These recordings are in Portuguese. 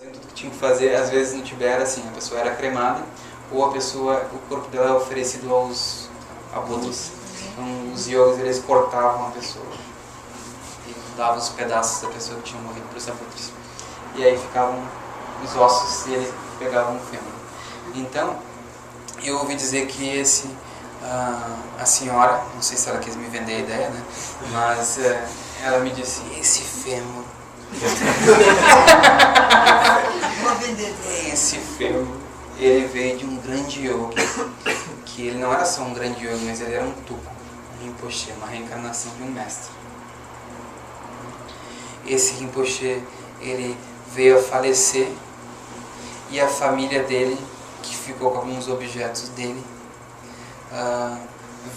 Tudo que tinha que fazer, às vezes no Tibete era assim, a pessoa era cremada ou o corpo dela é oferecido aos abutres. Então os yogis, eles cortavam a pessoa e davam os pedaços da pessoa que tinha morrido para os abutres. E aí ficavam os ossos e eles pegavam o fêmur. Então, eu ouvi dizer que a senhora, não sei se ela quis me vender a ideia, né? Mas ela me disse, esse fêmur, esse fêmur, ele veio de um grande yogi, que ele não era só um grande yogi, mas ele era um tuco, um Rinpoche, uma reencarnação de um mestre. Esse Rinpoche, ele veio a falecer e a família dele, que ficou com alguns objetos dele,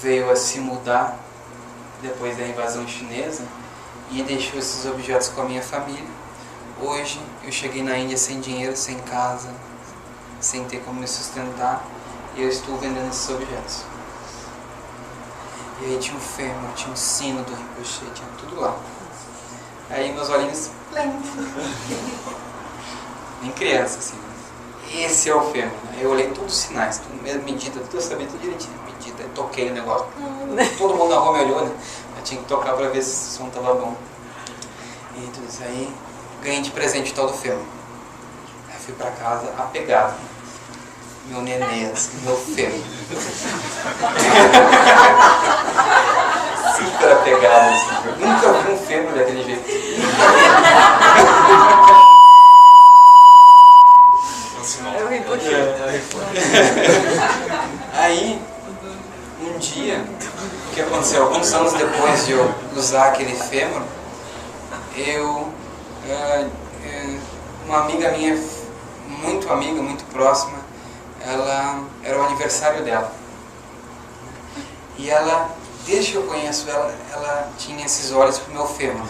veio a se mudar depois da invasão chinesa e deixou esses objetos com a minha família. Hoje eu cheguei na Índia sem dinheiro, sem casa, sem ter como me sustentar, e eu estou vendendo esses objetos. E aí tinha um fêmur, tinha um sino do Rinpoche, tinha tudo lá. Aí meus olhinhos, nem criança assim, esse é o fêmur, né? Eu olhei todos os sinais, medida, tudo eu sabia tudo direitinho, medida, toquei o negócio, todo mundo na rua me olhou, né? Eu tinha que tocar para ver se o som estava bom. E tudo isso aí, ganhei de presente todo o fêmur. Aí fui para casa apegado, meu nenê, assim, meu fêmur. Super apegado, assim. Eu nunca vi um fêmur daquele jeito. Aí, um dia, o que aconteceu? Alguns anos depois de eu usar aquele fêmur, uma amiga minha, muito amiga, muito próxima, era o aniversário dela. E ela, desde que eu conheço ela, ela tinha esses olhos pro meu fêmur.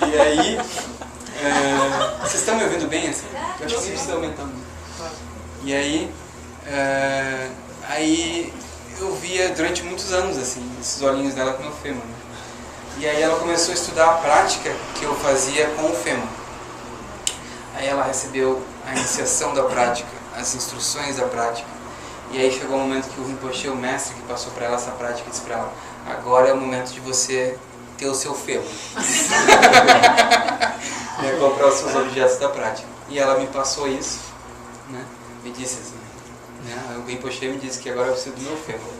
E aí, vocês estão me ouvindo bem assim? Eu acho que vocês estão aumentando. E aí eu via durante muitos anos assim, esses olhinhos dela com o meu fêmur. Né? E aí ela começou a estudar a prática que eu fazia com o fêmur. Aí ela recebeu a iniciação da prática, as instruções da prática. E aí chegou o momento que o Rinpoche, o mestre que passou para ela essa prática, disse para ela, agora é o momento de você ter o seu fêmur. Comprar os seus objetos da prática. E ela me passou isso, né? Me disse assim, né? O Rinpoche me disse que agora eu preciso do meu fêmur.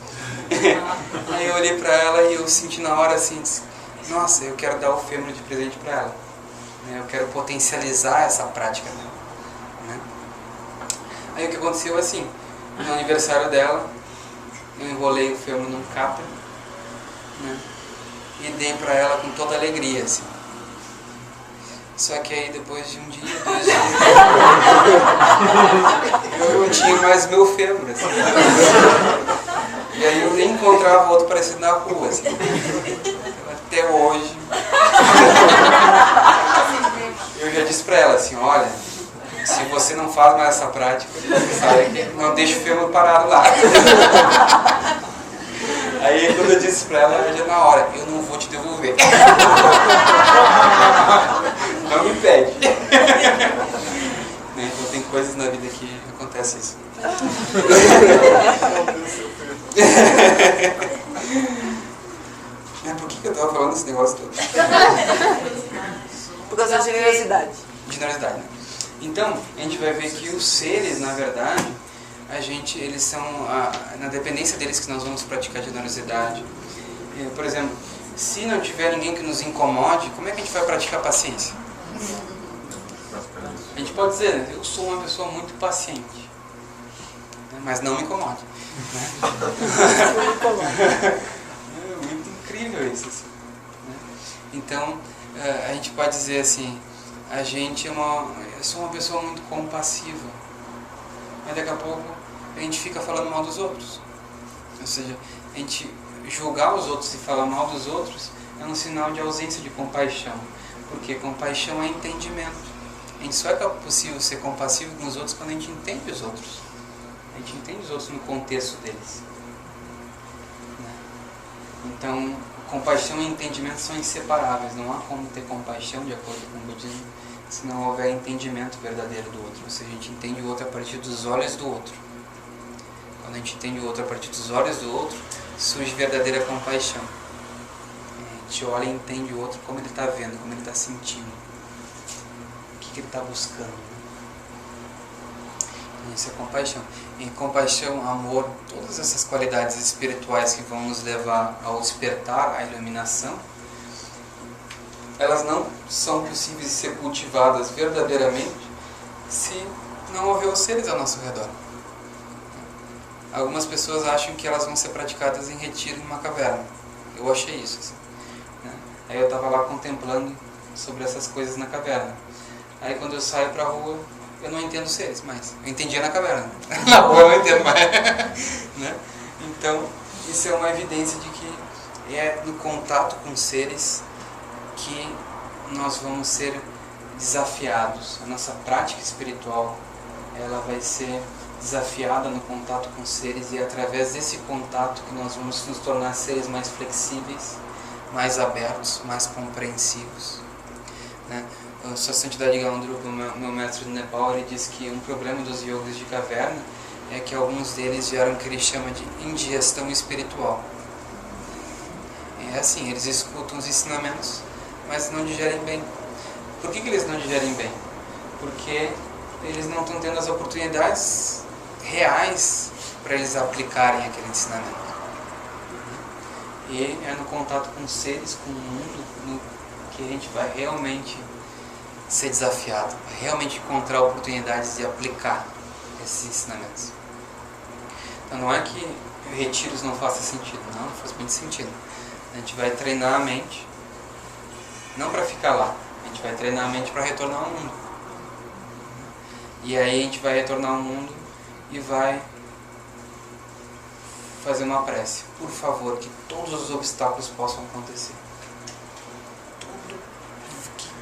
Aí eu olhei para ela e eu senti na hora assim, disse, nossa, eu quero dar o fêmur de presente para ela. Eu quero potencializar essa prática dela. Né? Aí o que aconteceu assim, no aniversário dela, eu enrolei o fêmur num capa, né? E dei para ela com toda alegria, assim. Só que aí depois de um dia, 2 dias, eu não tinha mais meu fêmur, assim. E aí eu nem encontrava outro parecido na rua, assim. Até hoje. Eu já disse pra ela assim, olha, se você não faz mais essa prática, sabe, não deixa o fêmur parado lá. Aí quando eu disse pra ela, já na hora, eu não vou te devolver. Não me pede. Então tem coisas na vida que acontece isso. Por que eu estava falando desse negócio todo? Por causa da generosidade. Generosidade, né? Então, a gente vai ver que os seres, na verdade, eles são, na dependência deles que nós vamos praticar generosidade. Por exemplo, se não tiver ninguém que nos incomode, como é que a gente vai praticar paciência? A gente pode dizer, né? Eu sou uma pessoa muito paciente, né? Mas não me incomode. Né? É muito incrível isso. Assim, né? Então, a gente pode dizer assim, eu sou uma pessoa muito compassiva, mas daqui a pouco a gente fica falando mal dos outros. Ou seja, a gente julgar os outros e falar mal dos outros é um sinal de ausência de compaixão, porque compaixão é entendimento. A gente só é possível ser compassivo com os outros quando a gente entende os outros. A gente entende os outros no contexto deles. Né? Então, compaixão e entendimento são inseparáveis. Não há como ter compaixão, de acordo com o budismo, se não houver entendimento verdadeiro do outro. Ou seja, a gente entende o outro a partir dos olhos do outro. Quando a gente entende o outro a partir dos olhos do outro, surge verdadeira compaixão. A gente olha e entende o outro como ele está vendo, como ele está sentindo, o que ele está buscando. Isso é compaixão. E compaixão, amor, todas essas qualidades espirituais que vão nos levar ao despertar, à iluminação, elas não são possíveis de ser cultivadas verdadeiramente se não houver os seres ao nosso redor. Algumas pessoas acham que elas vão ser praticadas em retiro numa caverna. Eu achei isso, assim, né? Aí eu estava lá contemplando sobre essas coisas na caverna. Aí quando eu saio para a rua, eu não entendo seres mais. Eu entendia na caverna. Na rua eu não entendo mais. Né? Então, isso é uma evidência de que é no contato com seres que nós vamos ser desafiados. A nossa prática espiritual, ela vai ser desafiada no contato com seres, e é através desse contato que nós vamos nos tornar seres mais flexíveis, mais abertos, mais compreensivos. Né? Sua Santidade Galandrupa, meu mestre do Nepal, ele diz que um problema dos yogas de caverna é que alguns deles vieram o que ele chama de indigestão espiritual. É assim, eles escutam os ensinamentos, mas não digerem bem. Por que eles não digerem bem? Porque eles não estão tendo as oportunidades reais para eles aplicarem aquele ensinamento. E é no contato com seres, com o mundo, que a gente vai realmente ser desafiado, realmente encontrar oportunidades de aplicar esses ensinamentos. Então não é que retiros não façam sentido, não, faz muito sentido. A gente vai treinar a mente, não para ficar lá, a gente vai treinar a mente para retornar ao mundo. E aí a gente vai retornar ao mundo e vai fazer uma prece. Por favor, que todos os obstáculos possam acontecer.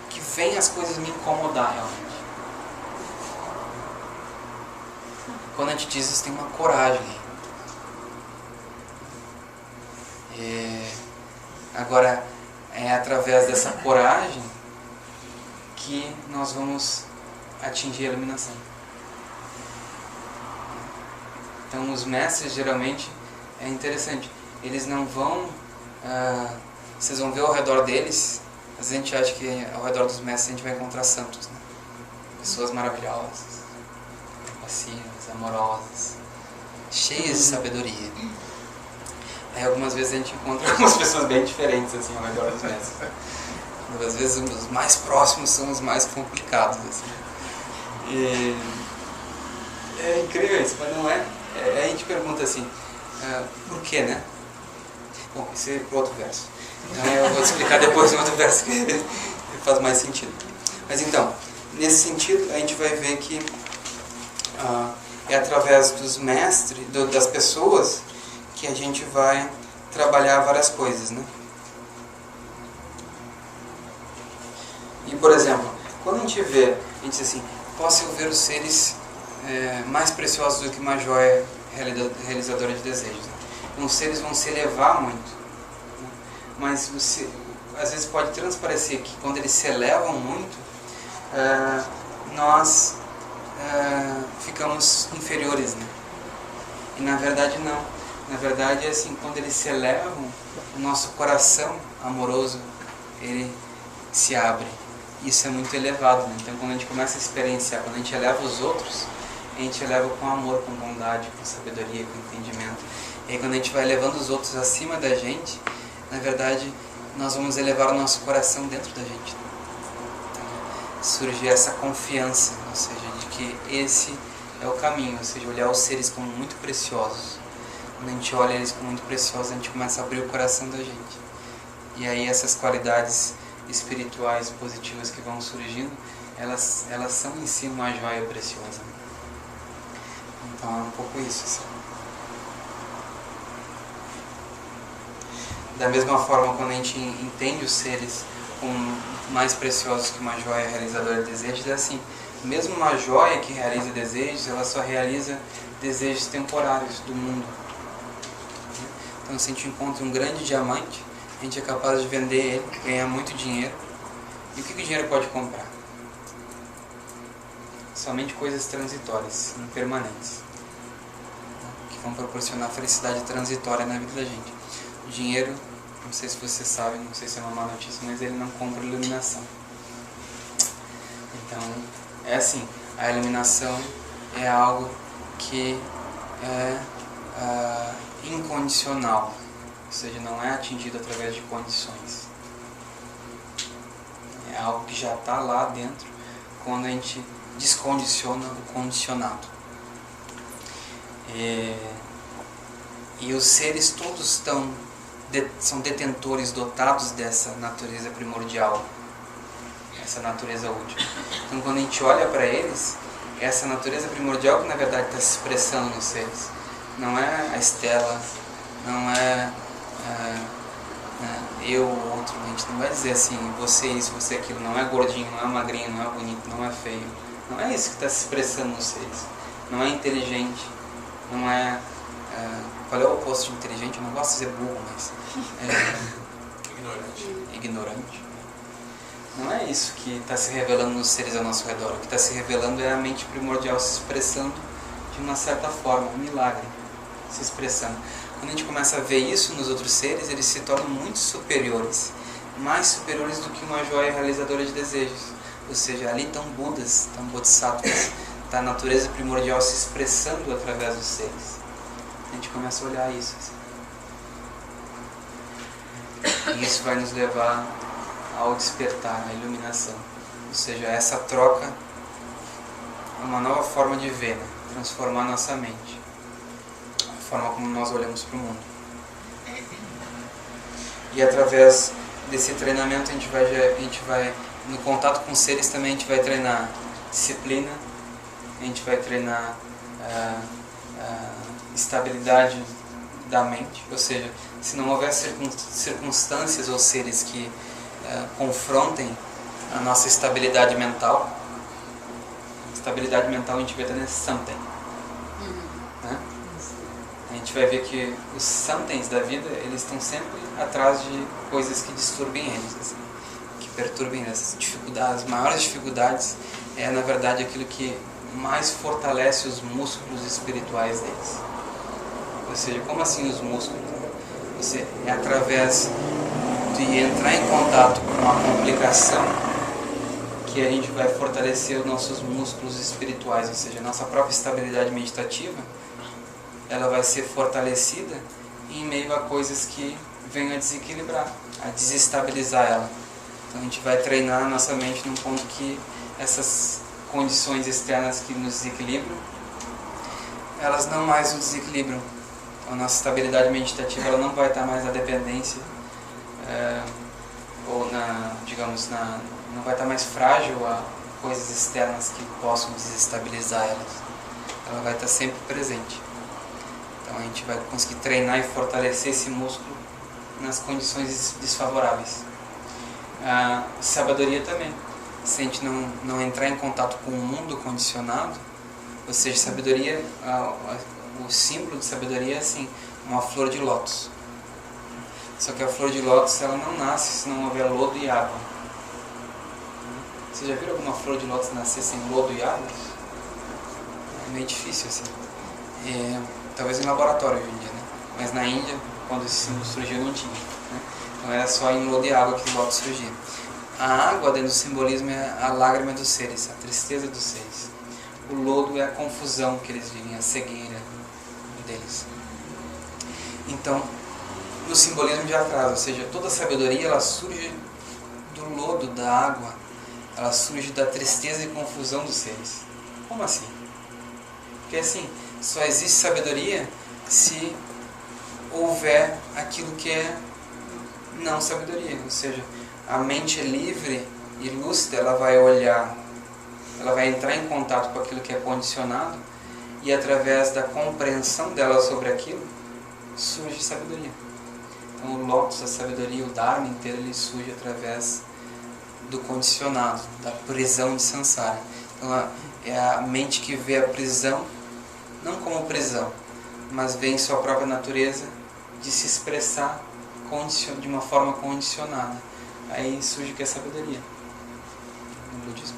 Que venham as coisas me incomodar realmente. Quando a gente diz isso, tem uma coragem. Agora, é através dessa coragem que nós vamos atingir a iluminação. Então, os mestres, geralmente, é interessante, eles não vão... vocês vão ver ao redor deles, às vezes a gente acha que ao redor dos mestres a gente vai encontrar santos, né? Pessoas maravilhosas, compassivas, amorosas, cheias de sabedoria. Aí algumas vezes a gente encontra algumas pessoas bem diferentes assim, ao redor dos mestres. Às vezes os mais próximos são os mais complicados. Assim. E é incrível isso, mas não é? Aí a gente pergunta assim, por quê, né? Bom, isso é para outro verso. Então eu vou explicar depois em outro verso que faz mais sentido. Mas então, nesse sentido, a gente vai ver que é através dos mestres, das pessoas, que a gente vai trabalhar várias coisas, né? E, por exemplo, quando a gente vê, a gente diz assim, posso eu ver os seres mais preciosos do que uma joia realizadora de desejos. Né? Então, os seres vão se elevar muito, né? Mas você, às vezes pode transparecer que quando eles se elevam muito, nós ficamos inferiores, né? E na verdade não. Na verdade é assim, quando eles se elevam, o nosso coração amoroso, ele se abre. Isso é muito elevado, né? Então quando a gente começa a experienciar, quando a gente eleva os outros, a gente eleva com amor, com bondade, com sabedoria, com entendimento. E aí quando a gente vai elevando os outros acima da gente, na verdade nós vamos elevar o nosso coração dentro da gente. Então, surge essa confiança, ou seja, de que esse é o caminho, ou seja, olhar os seres como muito preciosos. Quando a gente olha eles como muito preciosos, a gente começa a abrir o coração da gente. E aí essas qualidades espirituais positivas que vão surgindo, elas são em si uma joia preciosa. Então é um pouco isso. Assim. Da mesma forma, quando a gente entende os seres como mais preciosos que uma joia realizadora de desejos, é assim, mesmo uma joia que realiza desejos, ela só realiza desejos temporários do mundo. Então se a gente encontra um grande diamante, a gente é capaz de vender ele, ganhar muito dinheiro. E o que o dinheiro pode comprar? Somente coisas transitórias, impermanentes, que vão proporcionar felicidade transitória na vida da gente. O dinheiro, não sei se você sabe, não sei se é uma má notícia, mas ele não compra iluminação. Então, é assim, a iluminação é algo que é incondicional, ou seja, não é atingido através de condições. É algo que já está lá dentro quando a gente descondiciona o condicionado. E os seres todos são detentores, dotados dessa natureza primordial, essa natureza última. Então quando a gente olha para eles, essa natureza primordial que na verdade está se expressando nos seres. Não é a Estela, não é eu ou outro. A gente não vai dizer assim, você isso, você aquilo. Não é gordinho, não é magrinho, não é bonito, não é feio. Não é isso que está se expressando nos seres. Não é inteligente, não é... qual é o oposto de inteligente? Eu não gosto de dizer burro, mas... Ignorante. Não é isso que está se revelando nos seres ao nosso redor. O que está se revelando é a mente primordial se expressando de uma certa forma, um milagre se expressando. Quando a gente começa a ver isso nos outros seres, eles se tornam muito superiores, mais superiores do que uma joia realizadora de desejos. Ou seja, ali estão Budas, estão Bodhisattvas, está a natureza primordial se expressando através dos seres. A gente começa a olhar isso. Assim. E isso vai nos levar ao despertar, à iluminação. Ou seja, essa troca é uma nova forma de ver, né? Transformar nossa mente, a forma como nós olhamos para o mundo. E através desse treinamento a gente vai no contato com os seres também a gente vai treinar disciplina, a gente vai treinar estabilidade da mente, ou seja, se não houver circunstâncias ou seres que confrontem a nossa estabilidade mental. Estabilidade mental a gente vê nesse Santen. Né? A gente vai ver que os Santens da vida, eles estão sempre atrás de coisas que disturbem eles, assim, que perturbem essas dificuldades. As maiores dificuldades é, na verdade, aquilo que mais fortalece os músculos espirituais deles. Ou seja, como assim os músculos? É através de entrar em contato com uma complicação que a gente vai fortalecer os nossos músculos espirituais, ou seja, a nossa própria estabilidade meditativa, ela vai ser fortalecida em meio a coisas que venham a desequilibrar, a desestabilizar ela. Então a gente vai treinar a nossa mente num ponto que essas condições externas que nos desequilibram, elas não mais nos desequilibram. A nossa estabilidade meditativa ela não vai estar mais na dependência, ou não vai estar mais frágil a coisas externas que possam desestabilizar elas. Ela vai estar sempre presente. Então a gente vai conseguir treinar e fortalecer esse músculo nas condições desfavoráveis. A sabedoria também. Se a gente não entrar em contato com o mundo condicionado, ou seja, sabedoria, o símbolo de sabedoria é assim, uma flor de lótus. Só que a flor de lótus ela não nasce se não houver lodo e água. Você já viu alguma flor de lótus nascer sem lodo e água? É meio difícil assim. Talvez em laboratório hoje em dia, né? Mas na Índia, quando esse símbolo surgiu, não tinha. Né? Então era só em lodo e água que o lótus surgia. A água dentro do simbolismo é a lágrima dos seres, a tristeza dos seres. O lodo é a confusão que eles vivem, a cegueira deles. Então, no simbolismo de atrás, ou seja, toda a sabedoria ela surge do lodo, da água, ela surge da tristeza e confusão dos seres. Como assim? Porque assim, só existe sabedoria se houver aquilo que é não sabedoria, ou seja, a mente é livre e lúcida, ela vai olhar, ela vai entrar em contato com aquilo que é condicionado e através da compreensão dela sobre aquilo surge sabedoria. Então o lótus, a sabedoria, o Dharma inteiro, ele surge através do condicionado, da prisão de samsara. Então é a mente que vê a prisão não como prisão, mas vê em sua própria natureza de se expressar de uma forma condicionada. Aí surge que é sabedoria no budismo.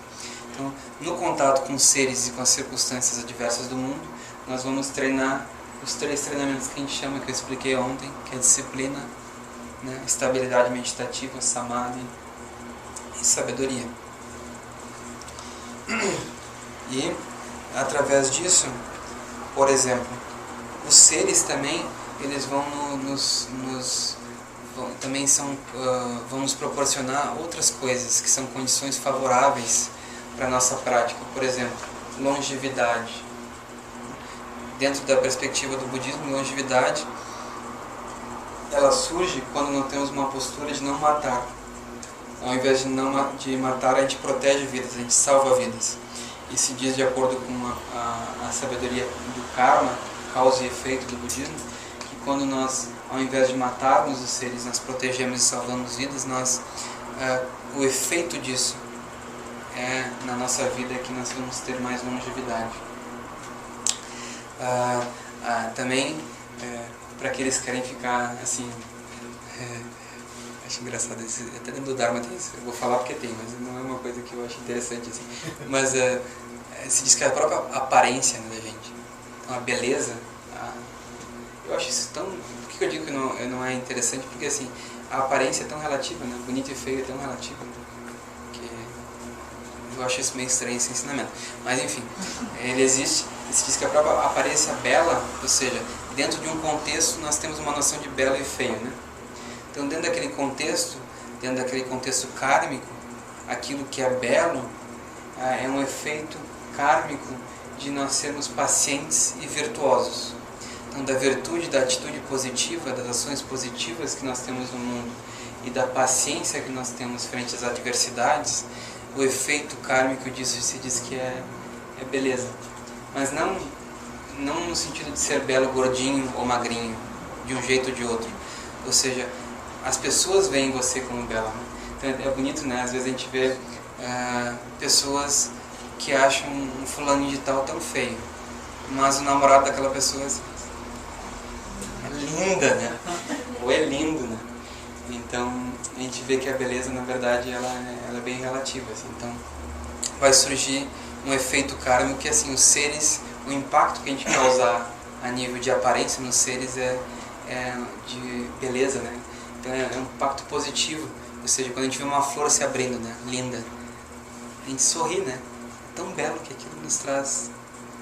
Então, no contato com os seres e com as circunstâncias adversas do mundo, nós vamos treinar os 3 treinamentos que a gente chama, que eu expliquei ontem, que é disciplina, né, estabilidade meditativa, samadhi e sabedoria. E, através disso, por exemplo, os seres também, eles vão vão nos proporcionar outras coisas, que são condições favoráveis para a nossa prática. Por exemplo, longevidade. Dentro da perspectiva do budismo, longevidade, ela surge quando não temos uma postura de não matar. Ao invés de matar, a gente protege vidas, a gente salva vidas. E se diz, de acordo com a sabedoria do karma, causa e efeito do budismo, que quando nós, ao invés de matarmos os seres, nós protegemos e salvamos vidas, o efeito disso é na nossa vida que nós vamos ter mais longevidade. Também, para aqueles que querem ficar assim, acho engraçado, até dentro do Dharma tem isso, eu vou falar porque tem, mas não é uma coisa que eu acho interessante assim. Mas se diz que a própria aparência, né, da gente, a beleza, eu acho isso tão... Por que eu digo que não é interessante? Porque assim, a aparência é tão relativa, né? Bonito e feio é tão relativo, né? Que eu acho isso meio estranho, esse ensinamento. Mas enfim, ele existe. Se diz que a própria aparência bela, ou seja, dentro de um contexto nós temos uma noção de belo e feio, né? Então dentro daquele contexto kármico, aquilo que é belo é um efeito kármico de nós sermos pacientes e virtuosos. Então, da virtude, da atitude positiva, das ações positivas que nós temos no mundo e da paciência que nós temos frente às adversidades, o efeito kármico disso se diz que é beleza. Mas não no sentido de ser belo, gordinho ou magrinho, de um jeito ou de outro. Ou seja, as pessoas veem você como bela, né? Então é bonito, né? Às vezes a gente vê pessoas que acham um fulano de tal tão feio, mas o namorado daquela pessoa é linda, né? Ou é lindo, né? Então a gente vê que a beleza, na verdade, ela é bem relativa, assim. Então vai surgir um efeito kármico que, assim, os seres, o impacto que a gente causar a nível de aparência nos seres é de beleza, né? Então é um impacto positivo. Ou seja, quando a gente vê uma flor se abrindo, né, linda, a gente sorri, né? É tão belo que aquilo nos traz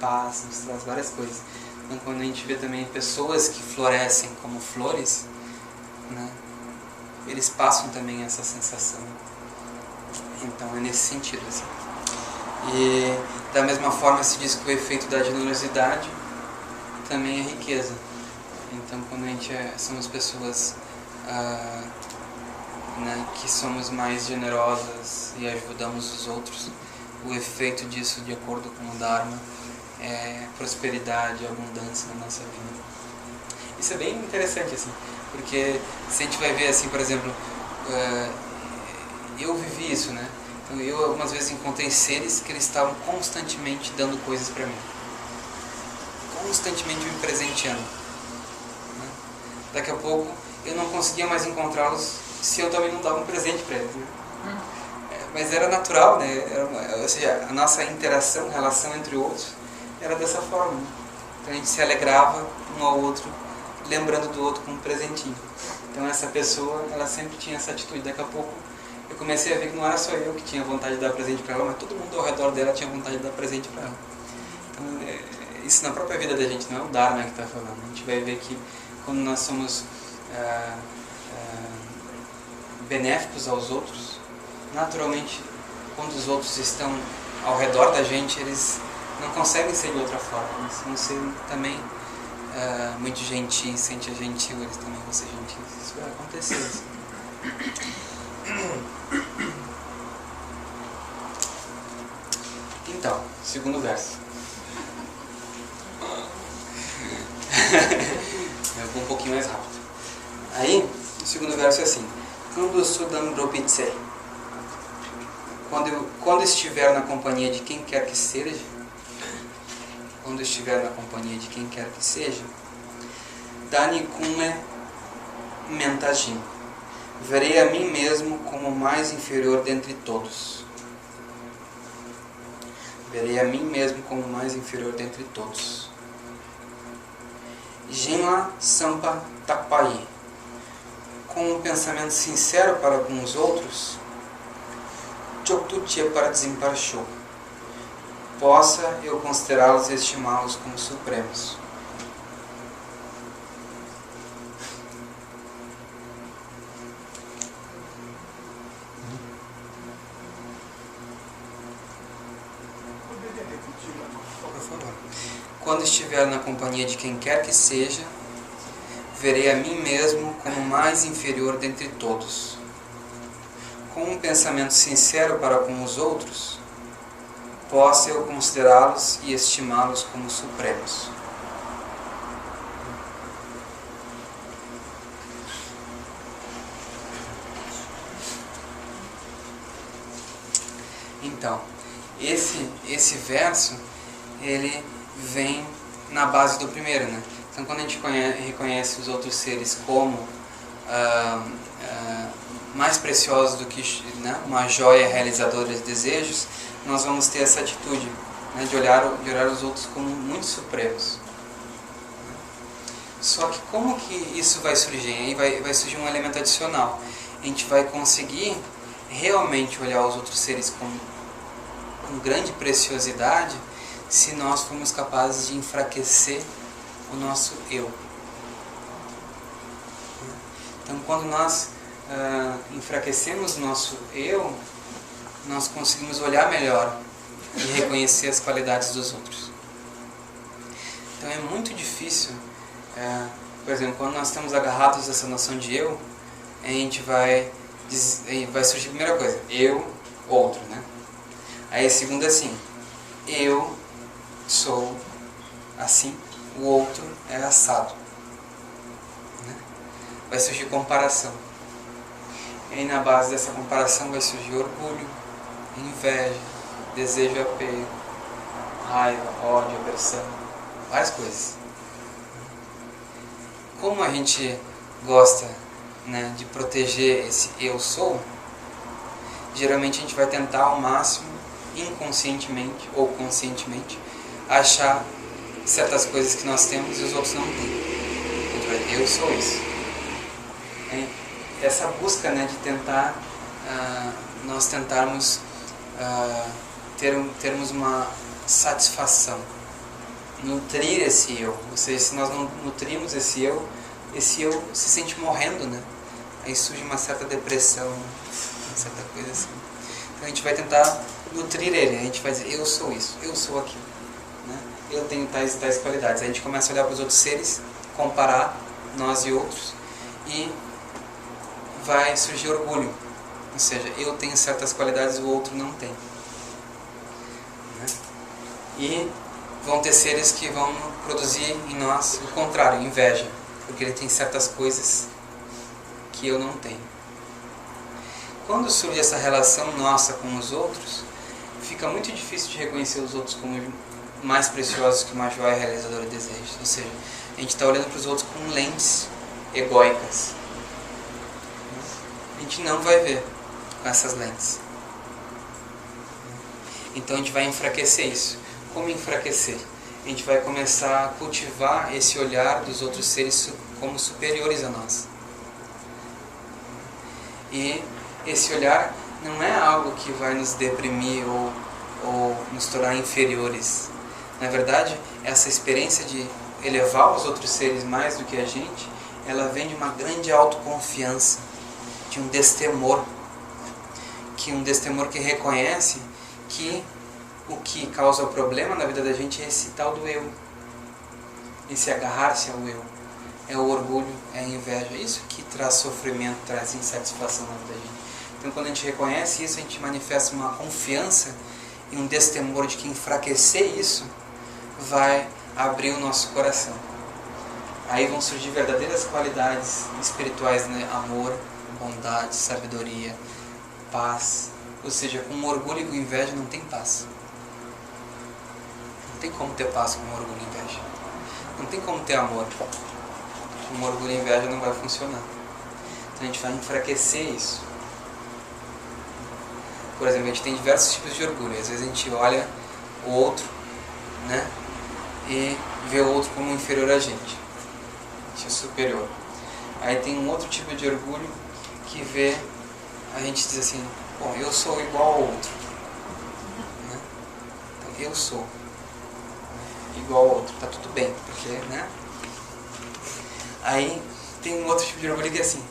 paz, nos traz várias coisas. Então, quando a gente vê também pessoas que florescem como flores, né, eles passam também essa sensação. Então é nesse sentido, assim. E da mesma forma se diz que o efeito da generosidade também é riqueza. Então, quando a gente somos pessoas né, que somos mais generosas e ajudamos os outros, o efeito disso, de acordo com o Dharma, é prosperidade, abundância na nossa vida. Isso é bem interessante, assim, porque se a gente vai ver, assim, por exemplo, eu vivi isso, né? Então, eu algumas vezes encontrei seres que eles estavam constantemente dando coisas para mim, constantemente me presenteando, né? Daqui a pouco eu não conseguia mais encontrá-los se eu também não dava um presente para eles, né? Mas era natural, né? Ou seja, a nossa interação, relação entre outros era dessa forma, né? Então a gente se alegrava um ao outro, lembrando do outro com um presentinho. Então essa pessoa, ela sempre tinha essa atitude. Daqui a pouco eu comecei a ver que não era só eu que tinha vontade de dar presente para ela, mas todo mundo ao redor dela tinha vontade de dar presente para ela. Então isso na própria vida da gente, não é o Dharma que está falando. A gente vai ver que quando nós somos benéficos aos outros, naturalmente, quando os outros estão ao redor da gente, eles não conseguem ser de outra forma. Eles vão ser também muito gentis, sente a gentil, eles também vão ser gentis. Isso vai acontecer. Assim. Então, segundo verso. Eu vou um pouquinho mais rápido. Aí, o segundo verso é assim: Quando Sudam Ropitse, quando estiver na companhia de quem quer que seja, Dani Kume mentagim. Verei a mim mesmo como o mais inferior dentre todos. Verei a mim mesmo como o mais inferior dentre todos. Jinla Sampa Tapai. Com um pensamento sincero para com os outros, Choktuche para Desemparchou. Possa eu considerá-los e estimá-los como supremos. Quando estiver na companhia de quem quer que seja, verei a mim mesmo como o mais inferior dentre todos. Com um pensamento sincero para com os outros, possa eu considerá-los e estimá-los como supremos. Então, esse verso, ele vem na base do primeiro, né? Então, quando a gente reconhece os outros seres como mais preciosos do que, né, uma joia realizadora de desejos, nós vamos ter essa atitude, né, de olhar os outros como muito supremos. Só que como que isso vai surgir? Aí vai surgir um elemento adicional. A gente vai conseguir realmente olhar os outros seres com grande preciosidade se nós formos capazes de enfraquecer o nosso eu. Então, quando nós enfraquecemos o nosso eu, nós conseguimos olhar melhor e reconhecer as qualidades dos outros. Então, é muito difícil, por exemplo, quando nós estamos agarrados a essa noção de eu, a gente vai surgir a primeira coisa, eu, outro, né? Aí a segunda é assim, eu sou assim, o outro é assado, né? Vai surgir comparação. E aí na base dessa comparação vai surgir orgulho, inveja, desejo, apego, raiva, ódio, aversão, várias coisas. Como a gente gosta, né, de proteger esse eu sou, geralmente a gente vai tentar ao máximo, inconscientemente ou conscientemente, achar certas coisas que nós temos e os outros não têm. A gente vai dizer, eu sou isso. Essa busca, né, de tentar, nós tentarmos termos uma satisfação, nutrir esse eu. Ou seja, se nós não nutrimos esse eu se sente morrendo, né? Aí surge uma certa depressão, uma certa coisa assim. Então a gente vai tentar nutrir ele, a gente vai dizer, eu sou isso, eu sou aquilo, né? Eu tenho tais qualidades. Aí a gente começa a olhar para os outros seres, comparar nós e outros, e vai surgir orgulho. Ou seja, eu tenho certas qualidades, o outro não tem, né? E vão ter seres que vão produzir em nós o contrário, inveja, porque ele tem certas coisas que eu não tenho. Quando surge essa relação nossa com os outros, fica muito difícil de reconhecer os outros como mais preciosos que uma joia realizadora de desejos. Ou seja, a gente está olhando para os outros com lentes egóicas. A gente não vai ver com essas lentes. Então a gente vai enfraquecer isso. Como enfraquecer? A gente vai começar a cultivar esse olhar dos outros seres como superiores a nós. E esse olhar não é algo que vai nos deprimir ou nos tornar inferiores. Na verdade, essa experiência de elevar os outros seres mais do que a gente, ela vem de uma grande autoconfiança, de um destemor, um destemor que reconhece que o que causa o problema na vida da gente é esse tal do eu, esse agarrar-se ao eu, é o orgulho, é a inveja, isso que traz sofrimento, traz insatisfação na vida da gente. Então quando a gente reconhece isso, a gente manifesta uma confiança e um destemor de que enfraquecer isso vai abrir o nosso coração. Aí vão surgir verdadeiras qualidades espirituais, né? Amor, bondade, sabedoria, paz. Ou seja, com orgulho e com inveja não tem paz. Não tem como ter paz com orgulho e inveja. Não tem como ter amor. Com orgulho e inveja não vai funcionar. Então a gente vai enfraquecer isso. Por exemplo, a gente tem diversos tipos de orgulho. Às vezes a gente olha o outro, né, e vê o outro como inferior a gente é superior. Aí tem um outro tipo de orgulho que vê, a gente diz assim, bom, eu sou igual ao outro, né? Então, eu sou igual ao outro, tá tudo bem, porque, né? Aí tem um outro tipo de orgulho que é assim,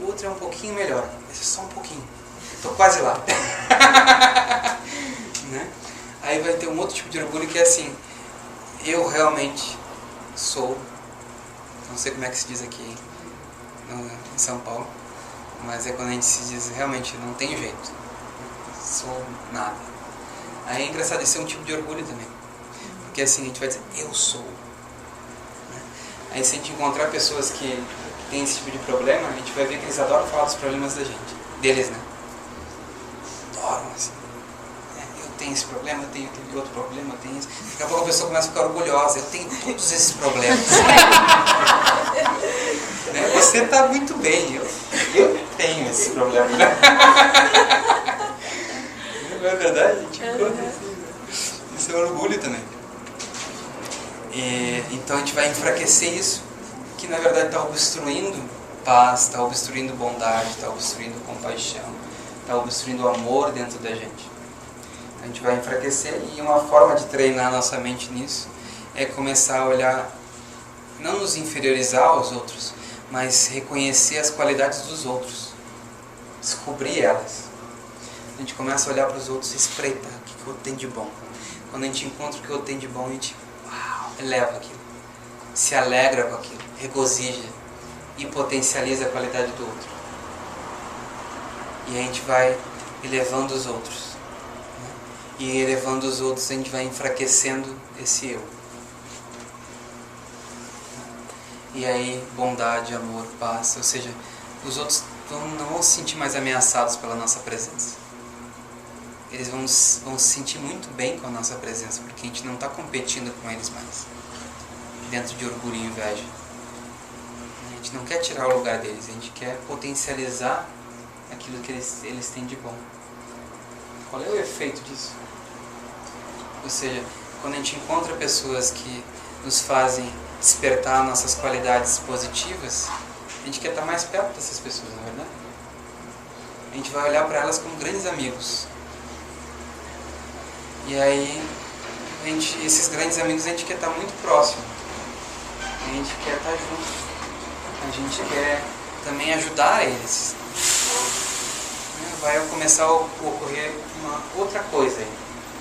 o outro é um pouquinho melhor, esse é só um pouquinho, eu tô quase lá. Né? Aí vai ter um outro tipo de orgulho que é assim, eu realmente sou, não sei como é que se diz aqui em São Paulo, mas é quando a gente se diz realmente não tem jeito, sou nada. Aí é engraçado, isso é um tipo de orgulho também, porque assim a gente vai dizer eu sou, né? Aí se a gente encontrar pessoas que têm esse tipo de problema, a gente vai ver que eles adoram falar dos problemas da gente, deles, né? Adoram assim, eu tenho esse problema, eu tenho aquele outro problema, eu tenho isso. Daqui a pouco a pessoa começa a ficar orgulhosa, eu tenho todos esses problemas. Né? Você está muito bem, eu tenho esse problema. Não é verdade? A gente encontra assim, né? Isso é um orgulho também. Então a gente vai enfraquecer isso, que na verdade está obstruindo paz, está obstruindo bondade, está obstruindo compaixão, está obstruindo o amor dentro da gente. A gente vai enfraquecer, e uma forma de treinar nossa mente nisso é começar a olhar, não nos inferiorizar aos outros, mas reconhecer as qualidades dos outros, descobrir elas. A gente começa a olhar para os outros e espreita o que eu tenho de bom. Quando a gente encontra o que eu tenho de bom, a gente eleva aquilo, se alegra com aquilo, regozija e potencializa a qualidade do outro. E a gente vai elevando os outros. E elevando os outros, a gente vai enfraquecendo esse eu. E aí, bondade, amor, paz, ou seja, os outros não vão se sentir mais ameaçados pela nossa presença. Eles vão se sentir muito bem com a nossa presença, porque a gente não está competindo com eles mais, dentro de orgulho e inveja. A gente não quer tirar o lugar deles, a gente quer potencializar aquilo que eles têm de bom. Qual é o efeito disso? Ou seja, quando a gente encontra pessoas que nos fazem despertar nossas qualidades positivas, a gente quer estar mais perto dessas pessoas, não é verdade? A gente vai olhar para elas como grandes amigos. E aí, esses grandes amigos a gente quer estar muito próximo. A gente quer estar junto. A gente quer também ajudar eles. Vai começar a ocorrer uma outra coisa aí,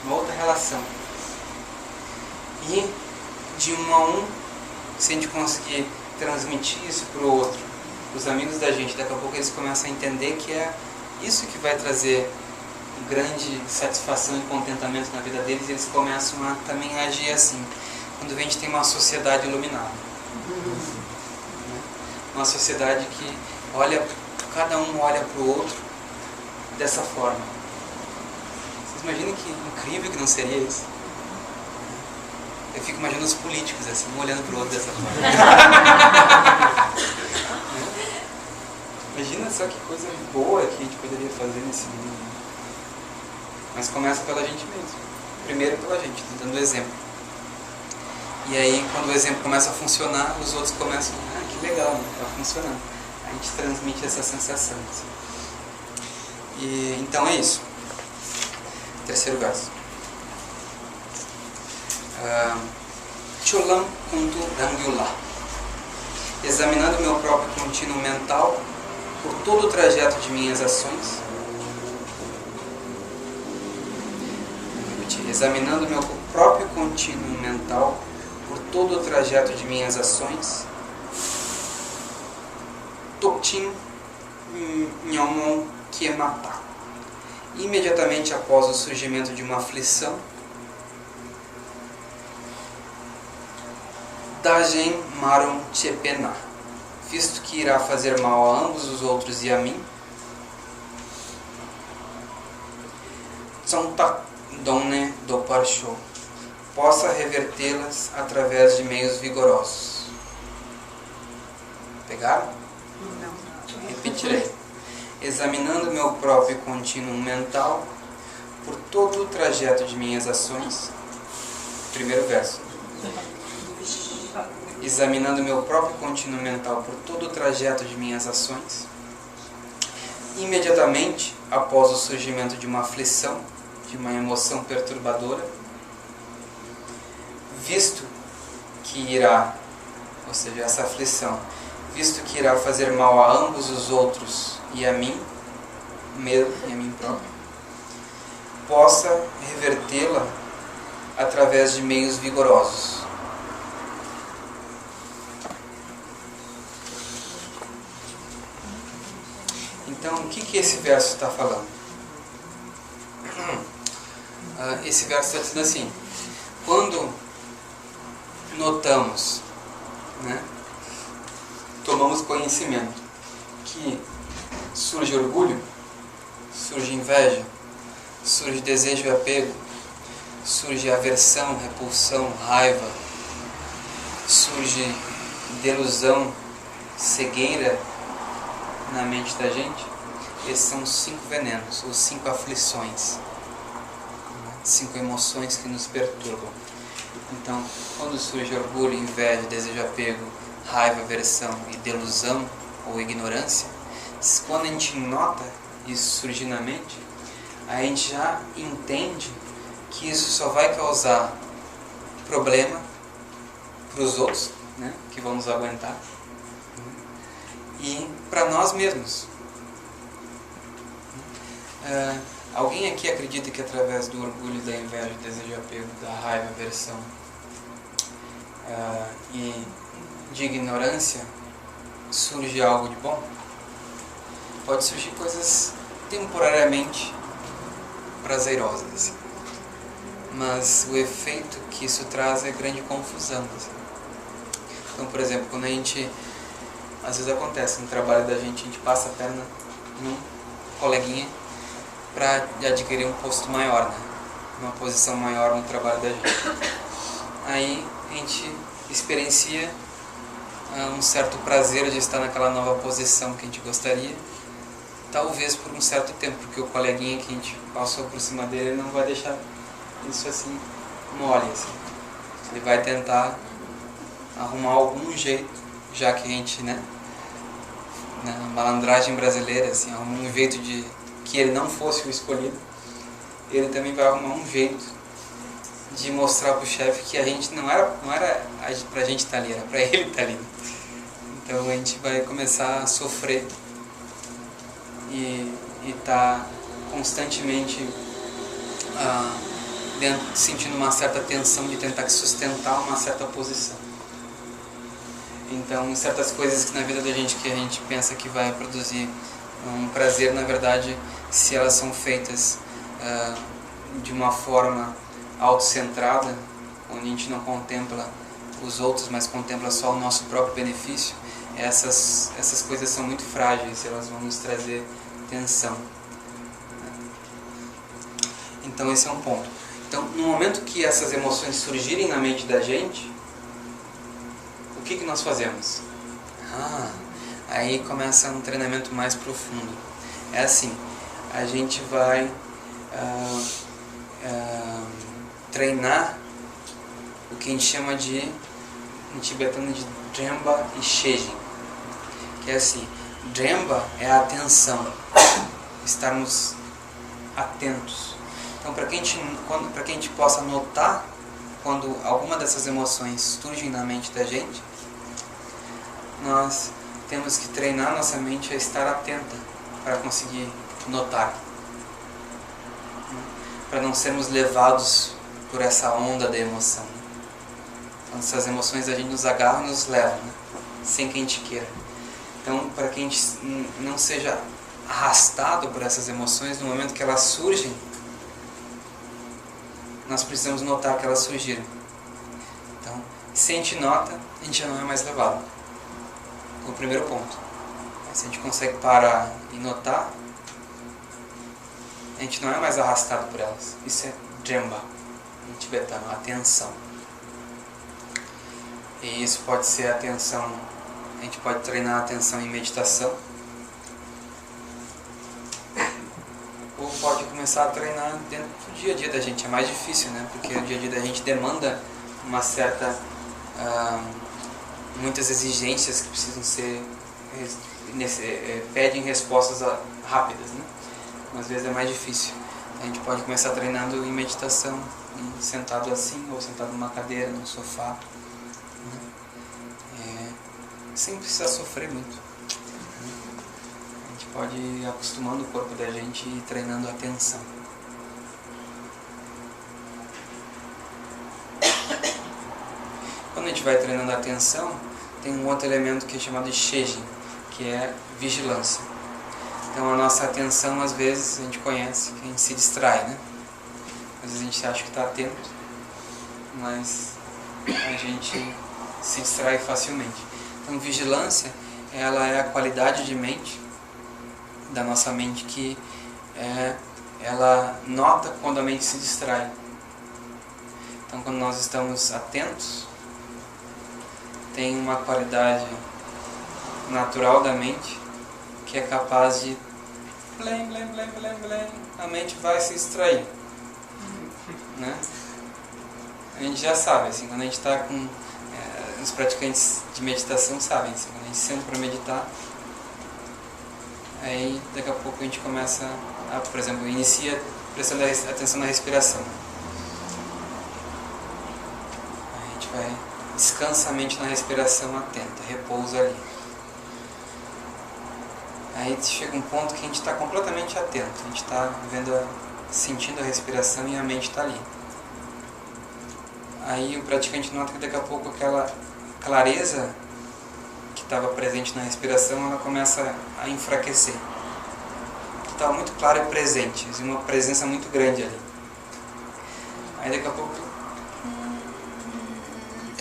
uma outra relação. E de um a um, se a gente conseguir transmitir isso para o outro, para os amigos da gente, daqui a pouco eles começam a entender que é isso que vai trazer grande satisfação e contentamento na vida deles, e eles começam a também agir assim, quando a gente tem uma sociedade iluminada. Uma sociedade que olha, cada um olha para o outro dessa forma. Vocês imaginam que incrível que não seria isso? Eu fico imaginando os políticos assim, um olhando para o outro dessa forma. Imagina só que coisa boa que a gente poderia fazer nesse mundo. Mas começa pela gente mesmo. Primeiro pela gente, dando exemplo. E aí, quando o exemplo começa a funcionar, os outros começam, que legal, está funcionando. A gente transmite essa sensação. Assim. E, então é isso. Terceiro verso. Cholam kuntu rangyula. Examinando meu próprio contínuo mental por todo o trajeto de minhas ações. Examinando meu próprio contínuo mental por todo o trajeto de minhas ações. Toktin Nyomon Kiemata. Imediatamente após o surgimento de uma aflição, Dajen Maron Chepena, visto que irá fazer mal a ambos os outros e a mim, Tsontak Donne do Parsho, possa revertê-las através de meios vigorosos. Pegaram? Repetirei. Examinando meu próprio contínuo mental por todo o trajeto de minhas ações. Primeiro verso. Examinando meu próprio contínuo mental por todo o trajeto de minhas ações. Imediatamente após o surgimento de uma aflição, de uma emoção perturbadora, visto que irá, ou seja, essa aflição, visto que irá fazer mal a ambos os outros e a mim mesmo e a mim próprio, possa revertê-la através de meios vigorosos. Então, o que esse verso está falando? Esse verso está dizendo assim: quando notamos, né, tomamos conhecimento que surge orgulho, surge inveja, surge desejo e apego, surge aversão, repulsão, raiva, surge delusão, cegueira na mente da gente. Esses são os 5 venenos, os 5 aflições, 5 emoções que nos perturbam. Então, quando surge orgulho, inveja, desejo, apego, raiva, aversão e delusão ou ignorância, quando a gente nota isso surgir na mente, a gente já entende que isso só vai causar problema para os outros, né, que vão nos aguentar, e para nós mesmos. Alguém aqui acredita que através do orgulho, da inveja, do desejo, apego, da raiva, aversão e de ignorância surge algo de bom? Pode surgir coisas temporariamente prazerosas, assim. Mas o efeito que isso traz é grande confusão, assim. Então, por exemplo, quando a gente, às vezes acontece no trabalho da gente passa a perna num coleguinha para adquirir um posto maior, né? Uma posição maior no trabalho da gente. Aí a gente experiencia um certo prazer de estar naquela nova posição que a gente gostaria, talvez por um certo tempo, porque o coleguinha que a gente passou por cima dele não vai deixar isso assim mole, assim. Ele vai tentar arrumar algum jeito, já que a gente, né, na malandragem brasileira, assim, arrumou um jeito de que ele não fosse o escolhido. Ele também vai arrumar um jeito de mostrar para o chefe que a gente não era pra gente estar ali, era para ele estar ali. Então a gente vai começar a sofrer e tá constantemente sentindo uma certa tensão de tentar sustentar uma certa posição. Então, certas coisas que na vida da gente que a gente pensa que vai produzir um prazer, na verdade, se elas são feitas de uma forma autocentrada, onde a gente não contempla os outros, mas contempla só o nosso próprio benefício, essas coisas são muito frágeis, elas vão nos trazer tensão. Então esse é um ponto. Então, no momento que essas emoções surgirem na mente da gente, o que nós fazemos? Aí começa um treinamento mais profundo. É assim, a gente vai treinar o que a gente chama em tibetano de Dremba e Shejin, que é assim, Dremba é a atenção, estarmos atentos. Então, para que a gente possa notar quando alguma dessas emoções surgem na mente da gente, nós temos que treinar nossa mente a estar atenta para conseguir notar, para não sermos levados por essa onda da emoção. Então, essas emoções a gente nos agarra e nos leva, né? Sem que a gente queira. Então, para que a gente não seja arrastado por essas emoções, no momento que elas surgem, nós precisamos notar que elas surgiram. Então, se a gente nota, a gente já não é mais levado. O primeiro ponto. Se a gente consegue parar e notar, a gente não é mais arrastado por elas. Isso é Dremba, em tibetano, atenção. E isso pode ser atenção A gente pode treinar a atenção em meditação. Ou pode começar a treinar dentro do dia a dia da gente. É mais difícil, né? Porque o dia a dia da gente demanda uma certa... muitas exigências que precisam ser... pedem respostas rápidas, né? Às vezes é mais difícil. A gente pode começar treinando em meditação, sentado assim, ou sentado numa cadeira, num sofá, né? Sem precisar sofrer muito. A gente pode ir acostumando o corpo da gente e treinando a atenção. Quando a gente vai treinando a atenção, tem um outro elemento que é chamado de Shejin, que é vigilância. Então a nossa atenção, às vezes, a gente conhece, que a gente se distrai, né? Às vezes a gente acha que está atento, mas a gente se distrai facilmente. Então vigilância, ela é a qualidade de mente, da nossa mente, que ela nota quando a mente se distrai. Então quando nós estamos atentos, tem uma qualidade natural da mente que é capaz de a mente vai se distrair, né? A gente já sabe, assim, quando a gente está com os praticantes de meditação sabem, assim, quando a gente senta para meditar, aí daqui a pouco a gente começa a, por exemplo, inicia prestando atenção na respiração. A gente vai, descansa a mente na respiração atenta, repousa ali. Aí chega um ponto que a gente está completamente atento, a gente está sentindo a respiração e a mente está ali. Aí o praticante nota que daqui a pouco aquela clareza que estava presente na respiração, ela começa a enfraquecer. Estava muito clara e presente, uma presença muito grande ali. Aí daqui a pouco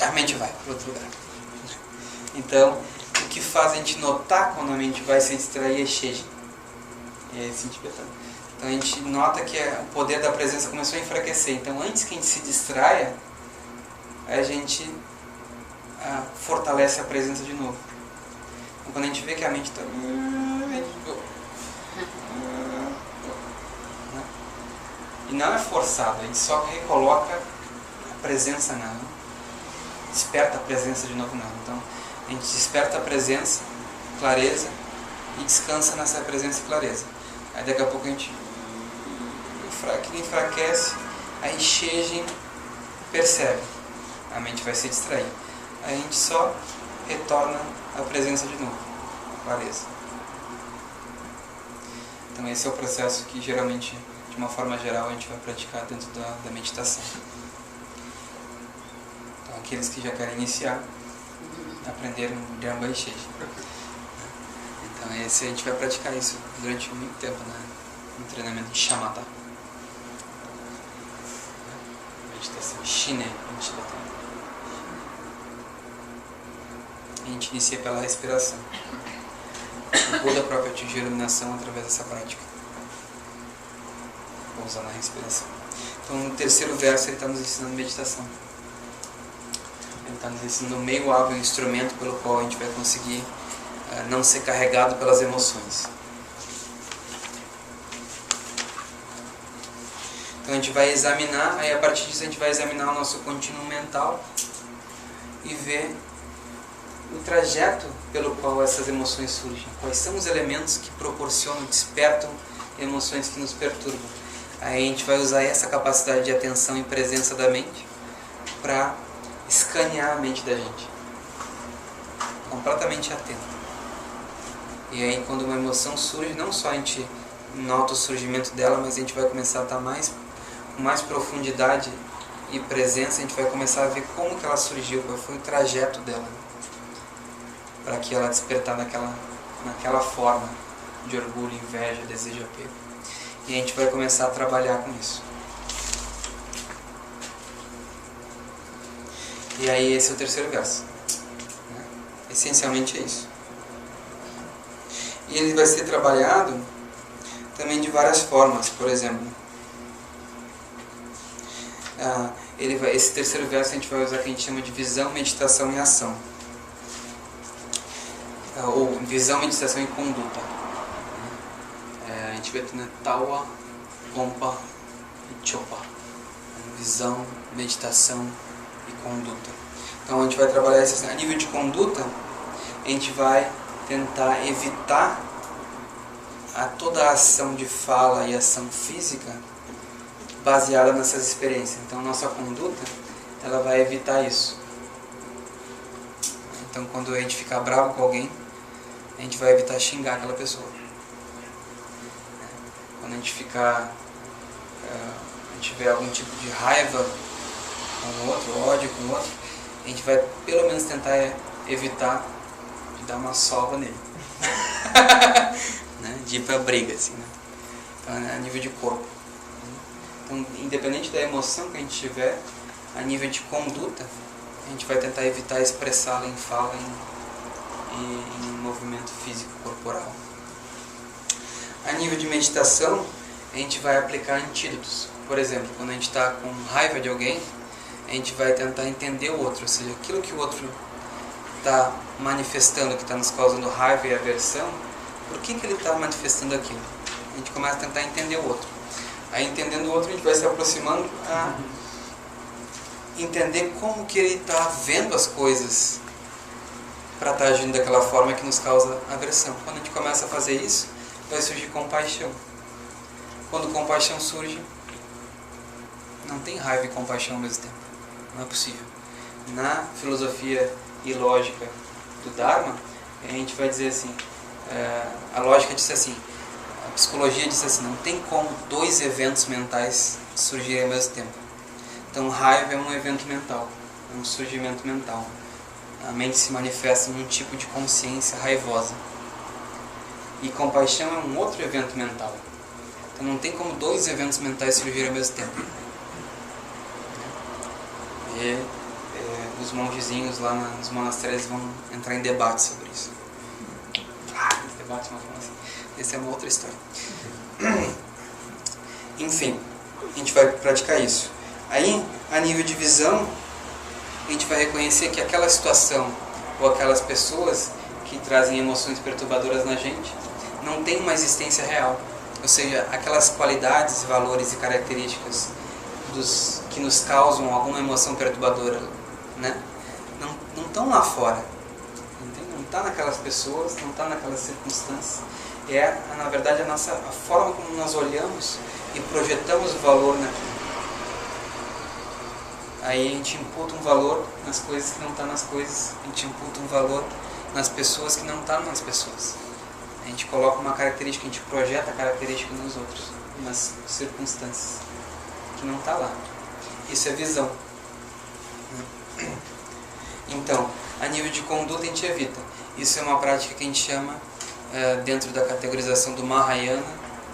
a mente vai para outro lugar. Então, o que faz a gente notar quando a mente vai se distrair é Shejin. E é assim tibetano. Então a gente nota que o poder da presença começou a enfraquecer. Então antes que a gente se distraia, a gente fortalece a presença de novo. Então quando a gente vê que a mente está... E não é forçado, a gente só recoloca a presença nela. Desperta a presença de novo nela. Então a gente desperta a presença, clareza, e descansa nessa presença e clareza. Aí daqui a pouco a gente enfraquece, aí Shejin percebe, a mente vai se distrair. Aí a gente só retorna a presença de novo, a clareza. Então esse é o processo que geralmente, de uma forma geral, a gente vai praticar dentro da meditação. Então aqueles que já querem iniciar, aprenderam Dhyamba e Shejin. Então a gente vai praticar isso durante muito tempo, né? No treinamento de Shamatha. Meditação Shine em tibetano. A gente inicia pela respiração. O Buda próprio atingiu a iluminação através dessa prática. Pousar na respiração. Então no terceiro verso ele está nos ensinando meditação. Ele está nos ensinando o meio hábil, o instrumento pelo qual a gente vai conseguir não ser carregado pelas emoções. Então a gente vai examinar, aí a partir disso a gente vai examinar o nosso contínuo mental e ver o trajeto pelo qual essas emoções surgem. Quais são os elementos que proporcionam, despertam emoções que nos perturbam. Aí a gente vai usar essa capacidade de atenção e presença da mente para escanear a mente da gente, completamente atento. E aí quando uma emoção surge, não só a gente nota o surgimento dela, mas a gente vai começar a estar com mais profundidade e presença, a gente vai começar a ver como que ela surgiu, qual foi o trajeto dela, para que ela despertar naquela forma de orgulho, inveja, desejo, apego. E a gente vai começar a trabalhar com isso. E aí esse é o terceiro verso. Essencialmente é isso. E ele vai ser trabalhado também de várias formas. Por exemplo, esse terceiro verso a gente vai usar o que a gente chama de visão, meditação e ação. ou visão, meditação e conduta. A gente vê aqui na Tawa, Pompa e Chopa. Visão, meditação e conduta. Então a gente vai trabalhar isso a nível de conduta. A gente vai tentar evitar toda a ação de fala e ação física baseada nessas experiências. Então nossa conduta, ela vai evitar isso. Então quando a gente ficar bravo com alguém, a gente vai evitar xingar aquela pessoa. Quando a gente tiver algum tipo de raiva com o outro, ódio com o outro, a gente vai pelo menos tentar evitar de dar uma sova nele. Né? De ir pra briga, assim, né? Então, a nível de corpo. Então, independente da emoção que a gente tiver, a nível de conduta, a gente vai tentar evitar expressá-la em fala e em movimento físico corporal. A nível de meditação, a gente vai aplicar antídotos. Por exemplo, quando a gente está com raiva de alguém, a gente vai tentar entender o outro, ou seja, aquilo que o outro está manifestando, que está nos causando raiva e aversão, por que ele está manifestando aquilo? A gente começa a tentar entender o outro. Aí, entendendo o outro, a gente vai se aproximando a entender como que ele está vendo as coisas para estar agindo daquela forma que nos causa aversão. Quando a gente começa a fazer isso, vai surgir compaixão. Quando compaixão surge, não tem raiva e compaixão ao mesmo tempo. Não é possível. Na filosofia e lógica do Dharma, a gente vai dizer assim, a lógica disse assim, a psicologia disse assim, não tem como dois eventos mentais surgirem ao mesmo tempo. Então raiva é um evento mental, é um surgimento mental. A mente se manifesta num tipo de consciência raivosa. E compaixão é um outro evento mental. Então não tem como dois eventos mentais surgirem ao mesmo tempo. E os mongezinhos lá nos monastérios vão entrar em debate sobre isso. Debate, mas assim, essa é uma outra história. Enfim, a gente vai praticar isso. Aí, a nível de visão, a gente vai reconhecer que aquela situação ou aquelas pessoas que trazem emoções perturbadoras na gente não tem uma existência real. Ou seja, aquelas qualidades, valores e características que nos causam alguma emoção perturbadora, né? Não estão lá fora. Não está naquelas pessoas, não está naquelas circunstâncias. Na verdade, a forma como nós olhamos e projetamos o valor naquilo. Aí a gente imputa um valor nas coisas que não está nas coisas. A gente imputa um valor nas pessoas que não está nas pessoas. A gente coloca uma característica, a gente projeta a característica nos outros, nas circunstâncias que não está lá. Isso é visão. Então, a nível de conduta a gente evita. Isso é uma prática que a gente chama, dentro da categorização do Mahayana,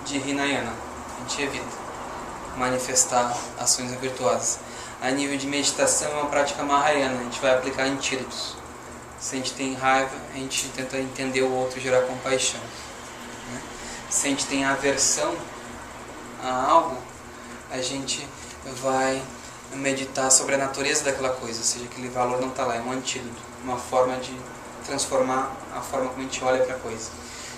de Hinayana. A gente evita manifestar ações virtuosas. A nível de meditação é uma prática Mahayana, a gente vai aplicar antídotos. Se a gente tem raiva, a gente tenta entender o outro e gerar compaixão. Né? Se a gente tem aversão a algo, a gente vai meditar sobre a natureza daquela coisa, ou seja, aquele valor não está lá, é um antídoto, uma forma de transformar a forma como a gente olha para a coisa.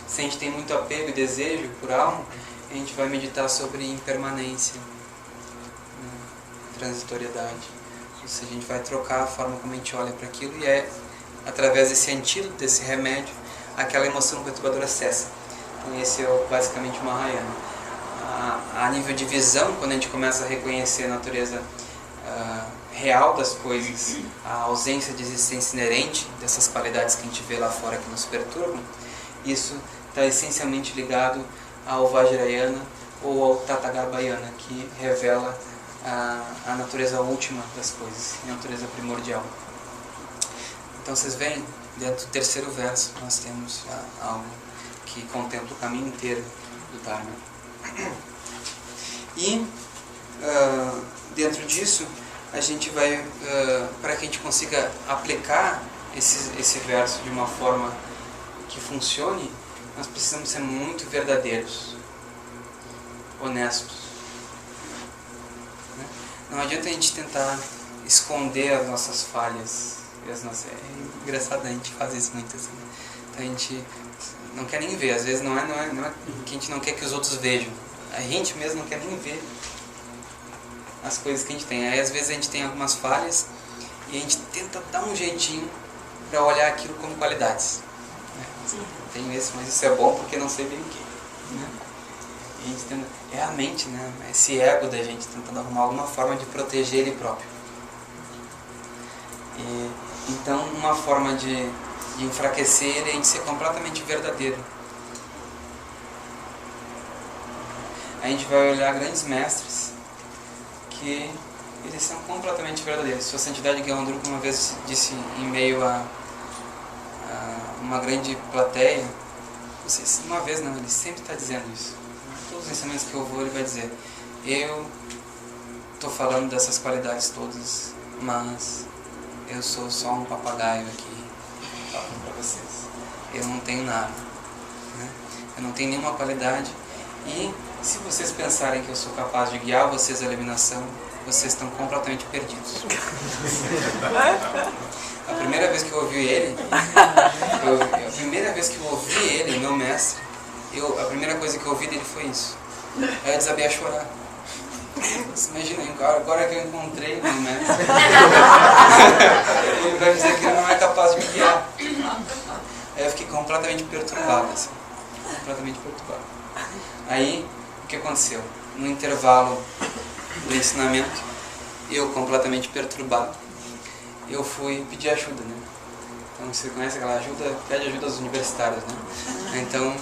Se a gente tem muito apego e desejo por algo, a gente vai meditar sobre impermanência, né? Transitoriedade. Ou seja, a gente vai trocar a forma como a gente olha para aquilo e através desse antídoto, desse remédio, aquela emoção perturbadora cessa. Então esse é basicamente o Mahayana. A nível de visão, quando a gente começa a reconhecer a natureza real das coisas, a ausência de existência inerente dessas qualidades que a gente vê lá fora que nos perturbam, isso está essencialmente ligado ao Vajrayana ou ao Tatagarbhayana, que revela a natureza última das coisas, a natureza primordial. Então vocês veem, dentro do terceiro verso, nós temos algo que contempla o caminho inteiro do Dharma. E dentro disso, a gente vai, para que a gente consiga aplicar esse verso de uma forma que funcione, nós precisamos ser muito verdadeiros, honestos. Né? Não adianta a gente tentar esconder as nossas falhas. É engraçado, a gente faz isso muito assim. Então a gente não quer nem ver, às vezes não é que a gente não quer que os outros vejam, a gente mesmo não quer nem ver as coisas que a gente tem. Aí às vezes a gente tem algumas falhas e a gente tenta dar um jeitinho para olhar aquilo como qualidades. Tenho esse, mas isso é bom porque não sei bem o que. Né? E a gente tenta, é a mente, né? Esse ego da gente tentando arrumar alguma forma de proteger ele próprio. E, então uma forma de enfraquecer ele é a gente ser completamente verdadeiro. A gente vai olhar grandes mestres que eles são completamente verdadeiros. Sua Santidade Gyalendrupa uma vez disse em meio a uma grande plateia, uma vez não, ele sempre está dizendo isso. Todos os ensinamentos que eu vou, ele vai dizer: eu estou falando dessas qualidades todas, mas eu sou só um papagaio aqui falando para vocês. Eu não tenho nada, né? Eu não tenho nenhuma qualidade. E se vocês pensarem que eu sou capaz de guiar vocês à iluminação, vocês estão completamente perdidos. A primeira vez que eu ouvi ele, meu mestre, a primeira coisa que eu ouvi dele foi isso. Aí eu desabei a chorar. Você imagina, agora que eu encontrei meu mestre, ele vai dizer que ele não é capaz de me guiar. Aí eu fiquei completamente perturbado, assim, completamente perturbado. Aí, o que aconteceu? No intervalo do ensinamento, eu completamente perturbado, eu fui pedir ajuda, né? Então você conhece aquela ajuda, pede ajuda aos universitários, né? Então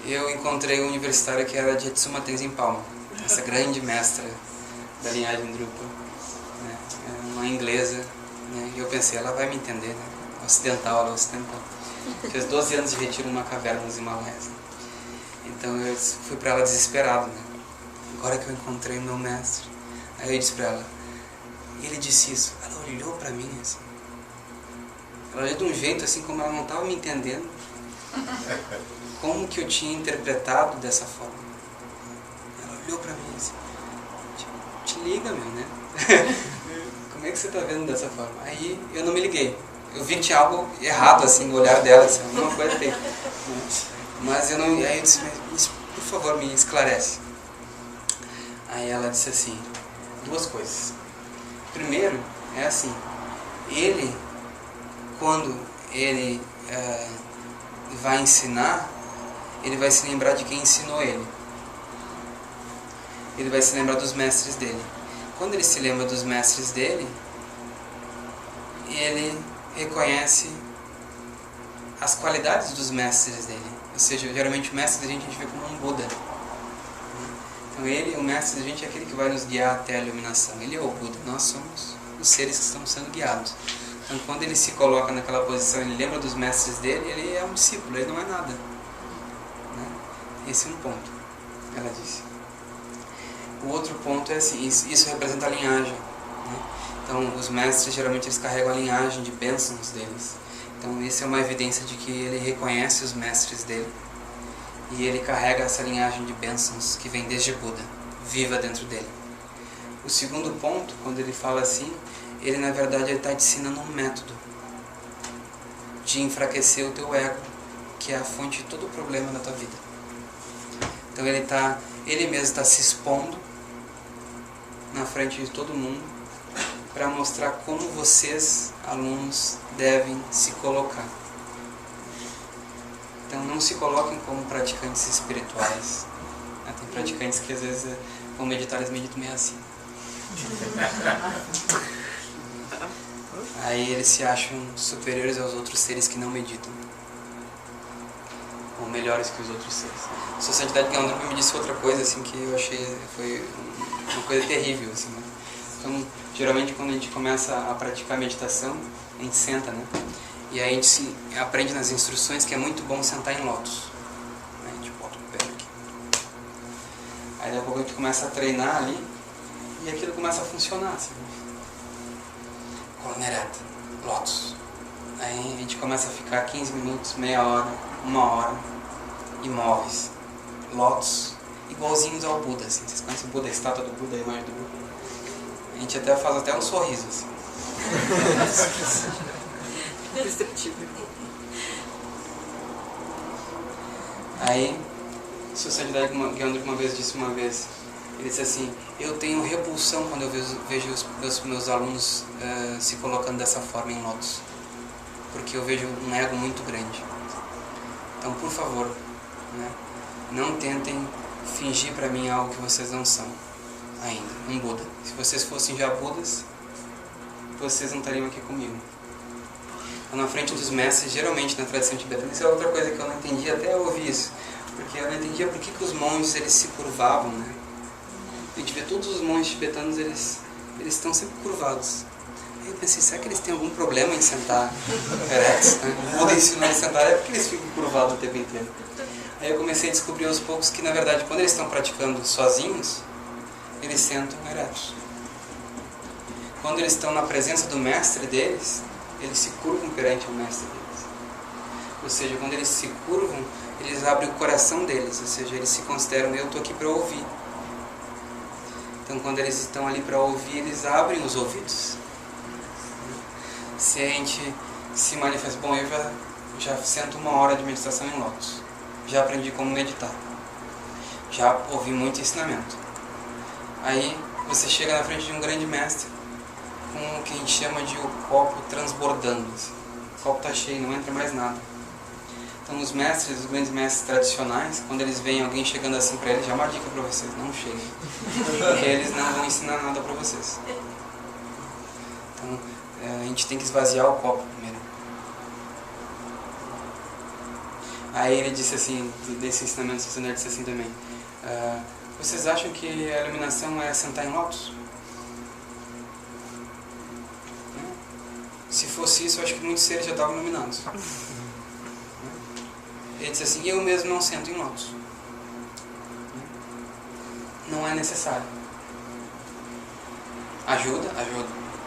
eu encontrei um universitário que era de Etsuma Tenzin Palmo, essa grande mestra da linhagem Drupa, né? Uma inglesa, né? E eu pensei, ela vai me entender, né? Ocidental, ela é ocidental. Fez 12 anos de retiro numa caverna nos Himalaias, né? Então eu fui para ela desesperado, né? Agora que eu encontrei o meu mestre. Aí eu disse para ela, e ele disse isso, ela olhou para mim assim, ela olhou de um jeito assim como ela não estava me entendendo, como que eu tinha interpretado dessa forma. Ela olhou para mim assim, te liga, meu, né? Como é que você está vendo dessa forma? Aí eu não me liguei, eu vi que tinha algo errado assim no olhar dela, assim, alguma coisa tem. Mas eu não, aí eu disse, mas, por favor, me esclarece. Aí ela disse assim, duas coisas. Primeiro, é assim, ele, quando ele vai ensinar, ele vai se lembrar de quem ensinou ele. Ele vai se lembrar dos mestres dele. Quando ele se lembra dos mestres dele, ele reconhece as qualidades dos mestres dele. Ou seja, geralmente o mestre da gente a gente vê como um Buda. Então ele, o mestre da gente, é aquele que vai nos guiar até a iluminação. Ele é o Buda, nós somos os seres que estamos sendo guiados. Então quando ele se coloca naquela posição, ele lembra dos mestres dele, ele é um discípulo, ele não é nada. Né? Esse é um ponto, ela disse. O outro ponto é assim, isso representa a linhagem. Né? Então os mestres geralmente eles carregam a linhagem de bênçãos deles. Então isso é uma evidência de que ele reconhece os mestres dele e ele carrega essa linhagem de bênçãos que vem desde Buda, viva dentro dele. O segundo ponto, quando ele fala assim, ele na verdade está te ensinando um método de enfraquecer o teu ego, que é a fonte de todo o problema da tua vida. Então ele mesmo está se expondo na frente de todo mundo para mostrar como vocês, alunos, devem se colocar. Então não se coloquem como praticantes espirituais. Tem praticantes que às vezes vão meditar, eles meditam meio assim. Aí eles se acham superiores aos outros seres que não meditam, ou melhores que os outros seres. Sua Santidade Gyalendrupa me disse outra coisa assim que eu achei foi uma coisa terrível assim, né? Então geralmente quando a gente começa a praticar meditação, a gente senta, né? E aí a gente aprende nas instruções que é muito bom sentar em lótus. A gente bota o pé aqui. Aí daqui a pouco a gente começa a treinar ali e aquilo começa a funcionar assim. Coluna ereta, lótus. Aí a gente começa a ficar 15 minutos, meia hora, 1 hora, imóveis. Lótus, igualzinhos ao Buda, assim. Vocês conhecem o Buda, a estátua do Buda, a imagem do Buda? A gente até faz até um sorriso, assim. Aí, Sua Santidade Gyanendra uma vez disse ele disse assim: eu tenho repulsão quando eu vejo os meus alunos se colocando dessa forma em lótus, porque eu vejo um ego muito grande. Então, por favor, né, não tentem fingir para mim algo que vocês não são ainda, um Buda. Se vocês fossem já Budas, vocês não estariam aqui comigo. Então, na frente dos mestres, geralmente na tradição tibetana, isso é outra coisa que eu não entendi até eu ouvir isso, porque eu não entendia por que os monges eles se curvavam, né? A gente vê todos os monges tibetanos, eles estão sempre curvados. Aí eu pensei, será que eles têm algum problema em sentar eretos? Né? O Buda ensinou eles a sentar, é porque eles ficam curvados o tempo inteiro. Aí eu comecei a descobrir aos poucos que, na verdade, quando eles estão praticando sozinhos, eles sentam eretos. Quando eles estão na presença do mestre deles, eles se curvam perante o mestre deles. Ou seja, quando eles se curvam, eles abrem o coração deles, ou seja, eles se consideram, eu estou aqui para ouvir. Então, quando eles estão ali para ouvir, eles abrem os ouvidos. Se a gente se manifesta, bom, eu já sento 1 hora de meditação em lótus, já aprendi como meditar, já ouvi muito ensinamento. Aí você chega na frente de um grande mestre com o que a gente chama de o copo transbordando. O copo está cheio, não entra mais nada. Então os grandes mestres tradicionais, quando eles veem alguém chegando assim para eles, já é uma dica para vocês, não cheguem, porque eles não vão ensinar nada para vocês. Então a gente tem que esvaziar o copo primeiro. Aí ele disse assim, desse ensinamento ele disse assim também: vocês acham que a iluminação é sentar em lótus? Se fosse isso, eu acho que muitos seres já estavam iluminados. Ele disse assim: eu mesmo não sento em lótus. Não é necessário. Ajuda,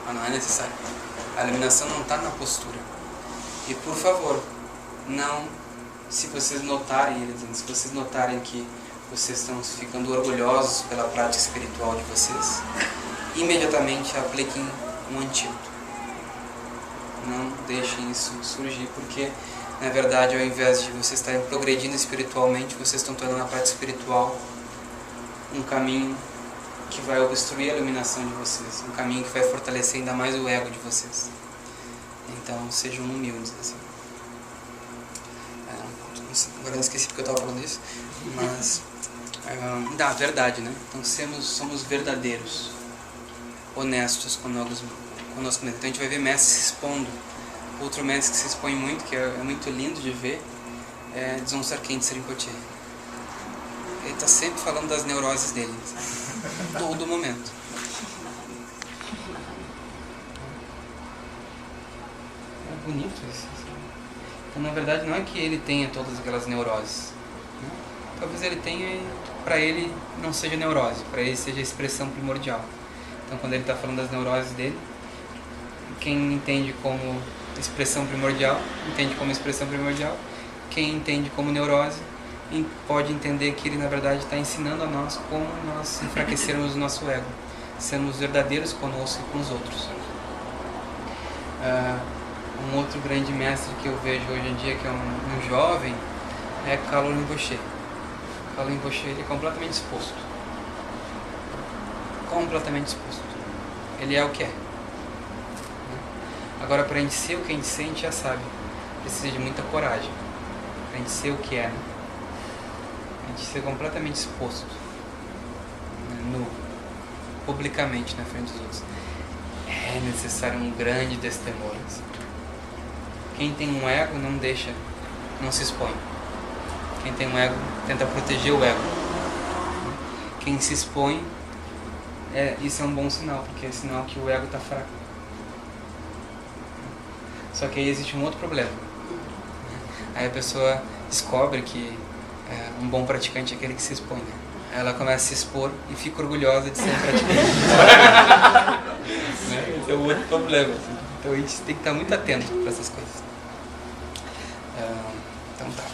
mas não é necessário. A iluminação não está na postura. E por favor, não, se vocês notarem, ele dizendo, se vocês notarem que vocês estão ficando orgulhosos pela prática espiritual de vocês, imediatamente apliquem um antídoto. Não deixem isso surgir, porque na verdade, ao invés de vocês estarem progredindo espiritualmente, vocês estão tornando a prática espiritual um caminho que vai obstruir a iluminação de vocês, um caminho que vai fortalecer ainda mais o ego de vocês. Então, sejam humildes. Assim. Agora eu esqueci porque eu estava falando isso, mas verdade, né? Então, somos verdadeiros, honestos conosco mesmos. Então, a gente vai ver mestres se expondo. Outro mestre que se expõe muito, que é muito lindo de ver, é Dzongtsar Khyentse Rinpoche. Ele está sempre falando das neuroses dele, todo momento. É bonito isso. Então, na verdade, não é que ele tenha todas aquelas neuroses. Né? Talvez ele tenha e para ele não seja neurose, para ele seja a expressão primordial. Então, quando ele está falando das neuroses dele, quem entende como expressão primordial, entende como expressão primordial. Quem entende como neurose, pode entender que ele, na verdade, está ensinando a nós como nós enfraquecermos o nosso ego, sermos verdadeiros conosco e com os outros. Um outro grande mestre que eu vejo hoje em dia, que é um jovem, é Kalu Rinpoche. Kalu Rinpoche, ele é completamente exposto. Completamente exposto. Ele é o que é. Agora, para a gente ser o que a gente sente, já sabe, precisa de muita coragem. Para a gente ser o que é, né? A gente ser completamente exposto, né? Publicamente na frente dos outros. É necessário um grande destemor. Quem tem um ego não se expõe. Quem tem um ego tenta proteger o ego. Quem se expõe, isso é um bom sinal, porque é sinal que o ego está fraco. Só que aí existe um outro problema. Aí a pessoa descobre que um bom praticante é aquele que se expõe. Né? Aí ela começa a se expor e fica orgulhosa de ser um praticante. Né? Esse é o outro problema. Assim. Então a gente tem que estar muito atento para essas coisas. Então tá.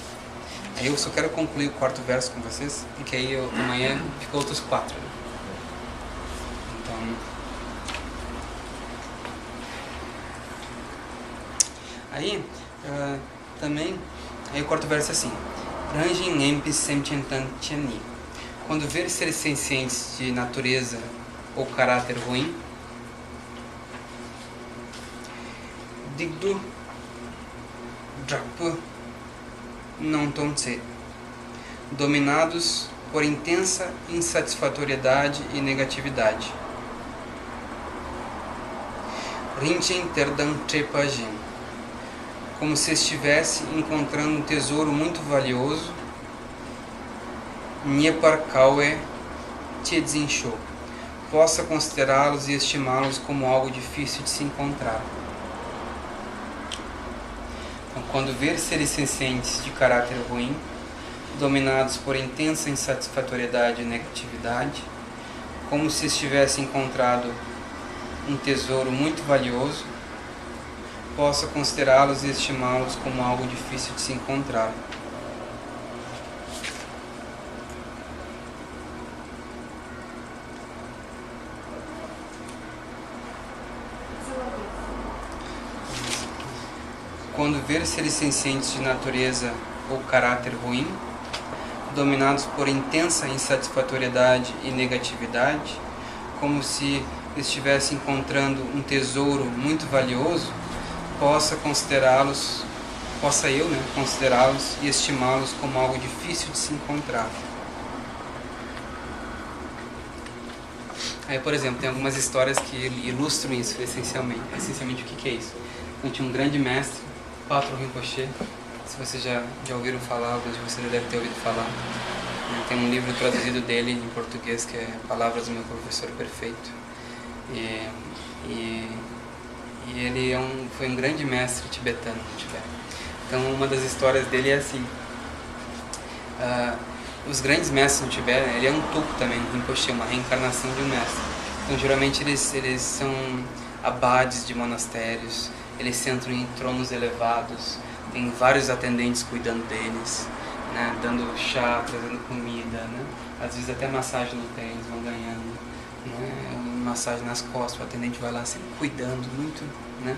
Aí eu só quero concluir o 4º verso com vocês, porque aí amanhã ficam outros 4. Né? Então... Aí, também, aí o 4º verso é assim: Ranjin Empi Semchentan Tiani. Quando ver seres sencientes de natureza ou caráter ruim, Digdu Drakpa não Tonsé, dominados por intensa insatisfatoriedade e negatividade. Rinchen Terdan Trepajen, como se estivesse encontrando um tesouro muito valioso. Nyeparkaue Tiedzinsho, possa considerá-los e estimá-los como algo difícil de se encontrar. Então, quando ver seres sencientes de caráter ruim, dominados por intensa insatisfatoriedade e negatividade, como se estivesse encontrado um tesouro muito valioso, possa considerá-los e estimá-los como algo difícil de se encontrar. Quando ver seres sencientes de natureza ou caráter ruim, dominados por intensa insatisfatoriedade e negatividade, como se estivesse encontrando um tesouro muito valioso, possa eu considerá-los e estimá-los como algo difícil de se encontrar. Aí, por exemplo, tem algumas histórias que ilustram isso essencialmente. Essencialmente, o que é isso? Então, tinha um grande mestre, Patro Rinpoche, se vocês já ouviram falar, alguns de vocês já devem ter ouvido falar. Tem um livro traduzido dele em português que é Palavras do Meu Professor Perfeito. E ele foi um grande mestre tibetano no Tibete. Então, uma das histórias dele é assim. Os grandes mestres no Tibete, ele é um tuco também, Rinpoche, uma reencarnação de um mestre. Então, geralmente, eles são abades de monastérios, eles sentam em tronos elevados, tem vários atendentes cuidando deles, né, dando chá, trazendo comida, né, às vezes até massagem no pé eles vão ganhando, né, massagem nas costas, o atendente vai lá sempre cuidando muito, né.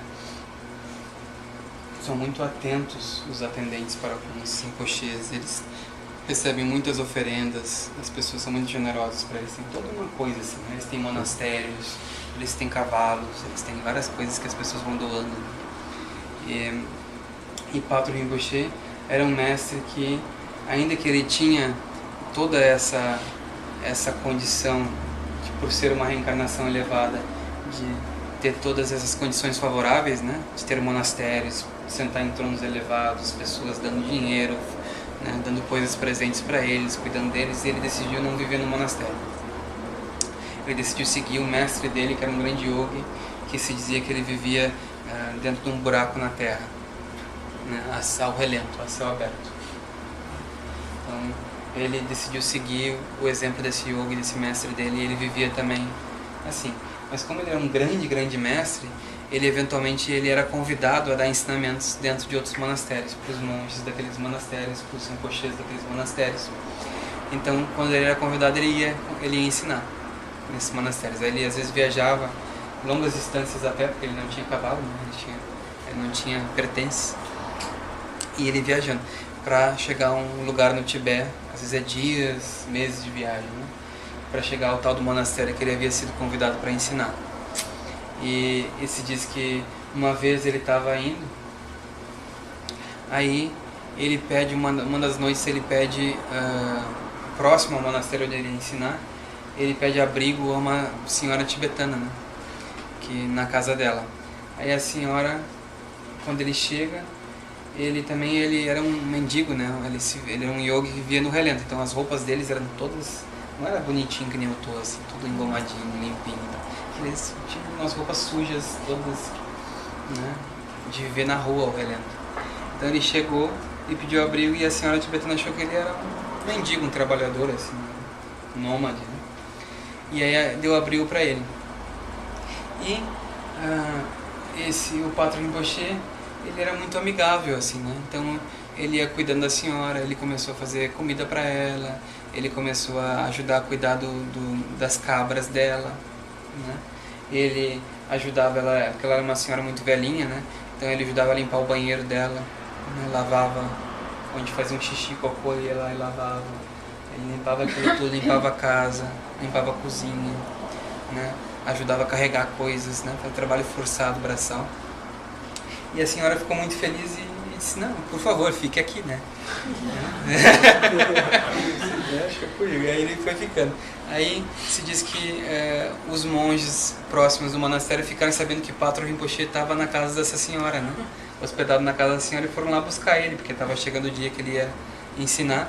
São muito atentos os atendentes para com os rinpoches, eles recebem muitas oferendas, as pessoas são muito generosas para eles, tem toda uma coisa assim, né? Eles têm monastérios, eles têm cavalos, eles têm várias coisas que as pessoas vão doando. E Patro Rinpoche era um mestre que, ainda que ele tinha toda essa condição, por ser uma reencarnação elevada, de ter todas essas condições favoráveis, né? De ter monastérios, sentar em tronos elevados, pessoas dando dinheiro, né? Dando coisas presentes para eles, cuidando deles, e ele decidiu não viver no monastério. Ele decidiu seguir o mestre dele, que era um grande yogi, que se dizia que ele vivia dentro de um buraco na terra, né? Ao relento, a céu aberto. Então, ele decidiu seguir o exemplo desse yogi, desse mestre dele, e ele vivia também assim. Mas como ele era um grande mestre, ele eventualmente era convidado a dar ensinamentos dentro de outros monastérios, para os monges daqueles monastérios, para os rinpoches daqueles monastérios. Então, quando ele era convidado, ele ia ensinar nesses monastérios. Aí ele às vezes viajava longas distâncias a pé, porque ele não tinha cavalo, né? Ele não tinha pertences. E ele viajando para chegar a um lugar no Tibete, às vezes é dias, meses de viagem, né? Para chegar ao tal do monastério que ele havia sido convidado para ensinar. E se diz que uma vez ele estava indo, aí ele pede, uma das noites ele pede, próximo ao monastério onde ele ia ensinar, ele pede abrigo a uma senhora tibetana, né, que, na casa dela. Aí a senhora, quando ele chega, ele era um mendigo, né, ele era um yogi que vivia no relento, então as roupas deles eram todas, não era bonitinho que nem eu tô, assim, tudo engomadinho, limpinho, eles tinham umas roupas sujas todas, né, de viver na rua ao relento. Então ele chegou e pediu abrigo, e a senhora tibetana achou que ele era um mendigo, um trabalhador, assim, um nômade, né? E aí deu abrigo para ele. E o Patro Rinpoche, ele era muito amigável, assim, né? Então ele ia cuidando da senhora, ele começou a fazer comida para ela, ele começou a ajudar a cuidar das cabras dela, né? Ele ajudava ela, porque ela era uma senhora muito velhinha, né? Então ele ajudava a limpar o banheiro dela, né? Lavava onde fazia um xixi, cocô, ele ia lá e lavava. Ele limpava aquilo tudo, limpava a casa, limpava a cozinha, né? Ajudava a carregar coisas, né? Foi um trabalho forçado, braçal. E a senhora ficou muito feliz e disse, não, por favor, fique aqui, né? Fica comigo. E aí ele foi ficando. Aí se diz que os monges próximos do monastério ficaram sabendo que Patra Rinpoche estava na casa dessa senhora, né? Hospedado na casa da senhora, e foram lá buscar ele, porque estava chegando o dia que ele ia ensinar.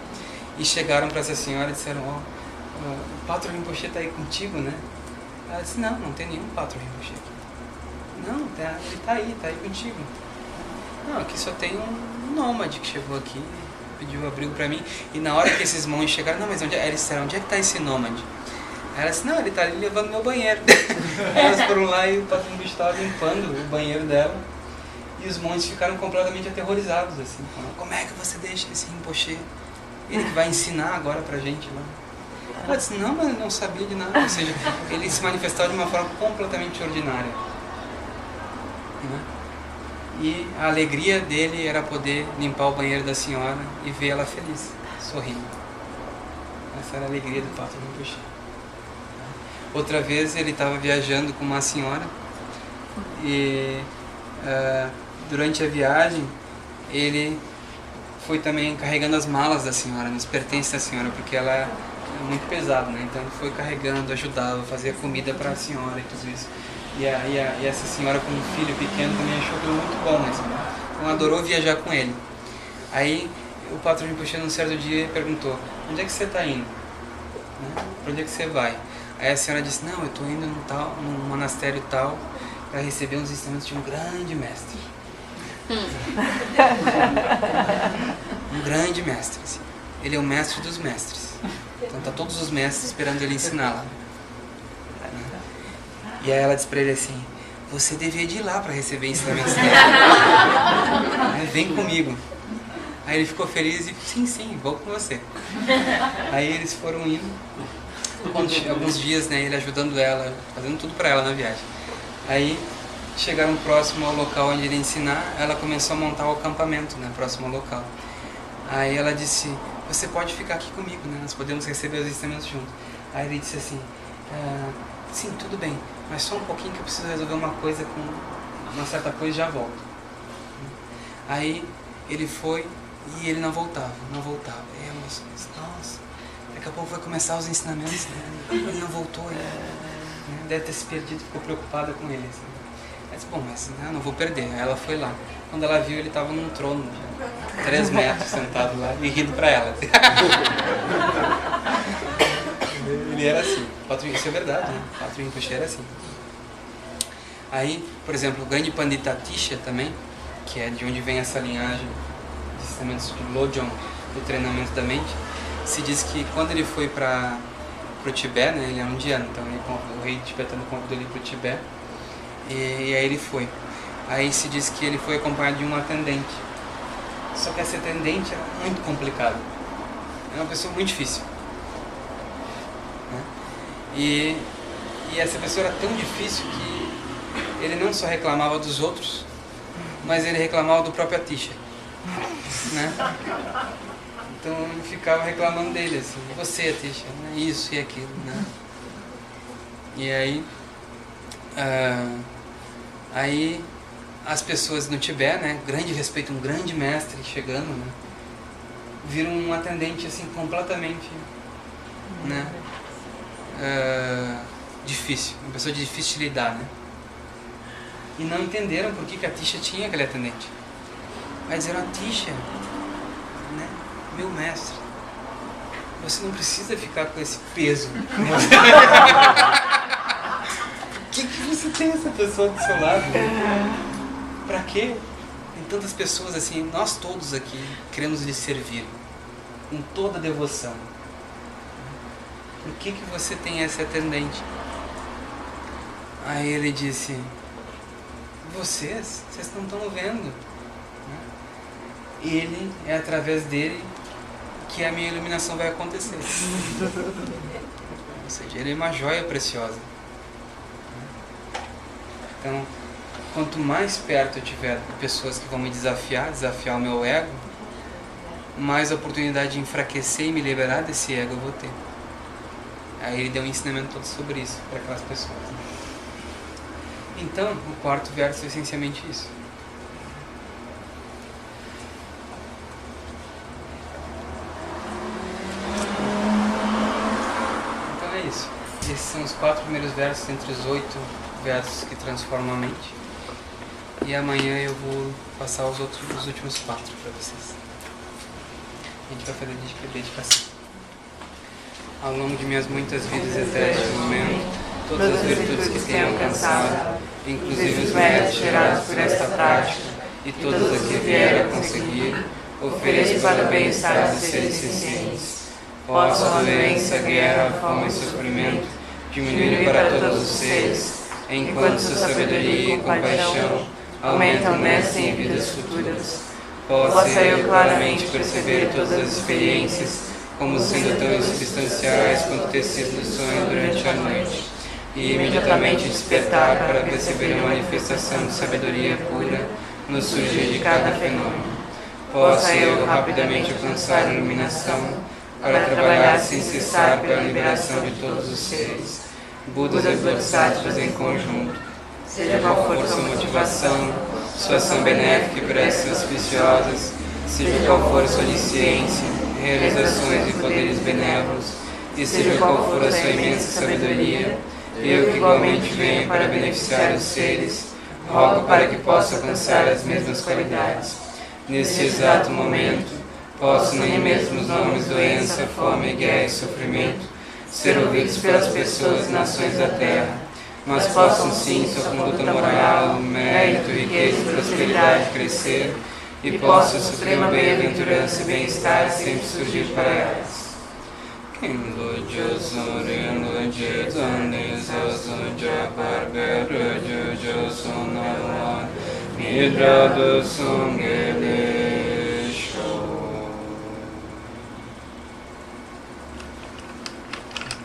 E chegaram para essa senhora e disseram, o Patra Rinpoche está aí contigo, né? Ela disse, não, não tem nenhum Patra Rinpoche aqui. Não, ele está aí contigo. Não, aqui só tem um nômade que chegou aqui, pediu abrigo para mim. E na hora que esses monges chegaram, não, mas onde é? Eles disseram, onde é que está esse nômade? Aí ela disse, não, ele está ali levando meu banheiro. Aí elas foram lá e o Patra Rinpoche estava limpando o banheiro dela. E os monges ficaram completamente aterrorizados, assim, falando, como é que você deixa esse Rinpoche? Ele que vai ensinar agora pra gente lá. Ela disse, não, mas eu não sabia de nada. Ou seja, ele se manifestava de uma forma completamente ordinária. Né? E a alegria dele era poder limpar o banheiro da senhora e ver ela feliz, sorrindo. Essa era a alegria do Patra Rinpoche. Outra vez ele estava viajando com uma senhora e durante a viagem ele foi também carregando as malas da senhora, os pertences da senhora, porque ela é muito pesada, né? Então ele foi carregando, ajudava, fazia comida para a senhora e tudo isso. E essa senhora com um filho pequeno também achou aquilo muito bom, assim. Então adorou viajar com ele. Aí o Patra Rinpoche num certo dia perguntou, onde é que você está indo? Né? Para onde é que você vai? Aí a senhora disse, não, eu estou indo num monastério tal para receber uns ensinamentos de um grande mestre. Um grande mestre, assim. Ele é o mestre dos mestres. Então tá todos os mestres esperando ele ensinar lá. E aí ela disse pra ele assim, você devia de ir lá para receber ensinamentos dele. Vem comigo. Aí ele ficou feliz e sim, vou com você. Aí eles foram indo, alguns dias, né, ele ajudando ela, fazendo tudo para ela na viagem. Aí chegaram próximo ao local onde ele ia ensinar, ela começou a montar o acampamento, né, próximo ao local. Aí ela disse, você pode ficar aqui comigo, né, nós podemos receber os ensinamentos juntos. Aí ele disse assim, sim, tudo bem, mas só um pouquinho que eu preciso resolver uma coisa com uma certa coisa e já volto. Aí ele foi e ele não voltava. E a moça disse, nossa, daqui a pouco vai começar os ensinamentos, né? Ele não voltou, ele deve ter se perdido, ficou preocupada com ele. Assim. Ela disse, bom, mas não vou perder. Aí ela foi lá. Quando ela viu, ele estava num trono, já, 3 metros, sentado lá e rindo para ela. Ele era assim, isso é verdade, né? Patra Rinpoche era assim. Aí, por exemplo, o grande Pandita Atisha também, que é de onde vem essa linhagem de ensinamentos de Lojong, do treinamento da mente, se diz que quando ele foi para o Tibete, né, ele é um indiano, então o rei tibetano convidou ele para o Tibete, e aí ele foi. Aí se diz que ele foi acompanhado de um atendente. Só que esse atendente era muito complicado, era uma pessoa muito difícil. Né? E essa pessoa era tão difícil que ele não só reclamava dos outros, mas ele reclamava do próprio Atisha. Né? Então ele ficava reclamando dele, assim, você Atisha, né? Isso e aquilo. Né? E aí as pessoas no Tibete, né, grande respeito, um grande mestre chegando, né, viram um atendente assim completamente, né, difícil, uma pessoa difícil de lidar, né, e não entenderam por que a Atisha tinha aquele atendente. Aí disseram, Atisha, né, meu mestre, você não precisa ficar com esse peso. Por que você tem essa pessoa do seu lado? Pra quê? Tem tantas pessoas assim, nós todos aqui queremos lhe servir com toda a devoção. Por que você tem esse atendente? Aí ele disse, vocês não estão vendo. Ele, é através dele que a minha iluminação vai acontecer. Ou seja, ele é uma joia preciosa. Então, quanto mais perto eu tiver de pessoas que vão me desafiar o meu ego, mais oportunidade de enfraquecer e me liberar desse ego eu vou ter. Aí ele deu um ensinamento todo sobre isso para aquelas pessoas. Então, o quarto verso é essencialmente isso. Então é isso. Esses são os 4 primeiros versos entre os 8 versos que transformam a mente. E amanhã eu vou passar os últimos 4 para vocês. A gente vai fazer dedicação. Ao longo de minhas muitas vidas até este momento, todas as virtudes que tenho alcançado, inclusive os méritos gerados por esta prática, e todas as que vier a conseguir, ofereço para o bem-estar dos seres sencientes. Posso a doença, a guerra, a fome e sofrimento diminuir para todos os seres, enquanto sua sabedoria e compaixão aumentam nesta e em vidas futuras. Possa eu claramente perceber todas as experiências como sendo tão insubstanciais quanto o tecido do sonho durante a noite, e imediatamente despertar para perceber a manifestação de sabedoria pura no surgir de cada fenômeno. Possa eu rapidamente alcançar a iluminação para trabalhar sem cessar pela liberação de todos os seres, Budas e Bodhisattvas em conjunto, seja qual for sua motivação, sua ação benéfica e preces auspiciosas, seja qual for sua onisciência, realizações e poderes benévolos, e seja qual for a sua imensa sabedoria, eu que igualmente venho para beneficiar os seres, rogo para que possa alcançar as mesmas qualidades. Neste exato momento, posso nem mesmo os nomes doença, fome, guerra e sofrimento ser ouvidos pelas pessoas e nações da terra, mas possam sim sua conduta moral, mérito, riqueza e prosperidade crescer, e possa suprema bem-aventurança e bem-estar sempre surgir para elas. Kendo Josun Rendo Jizan Nisasun Jabar Beru Josun Nawan Midrado Sungelesho.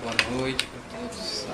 Boa noite para todos.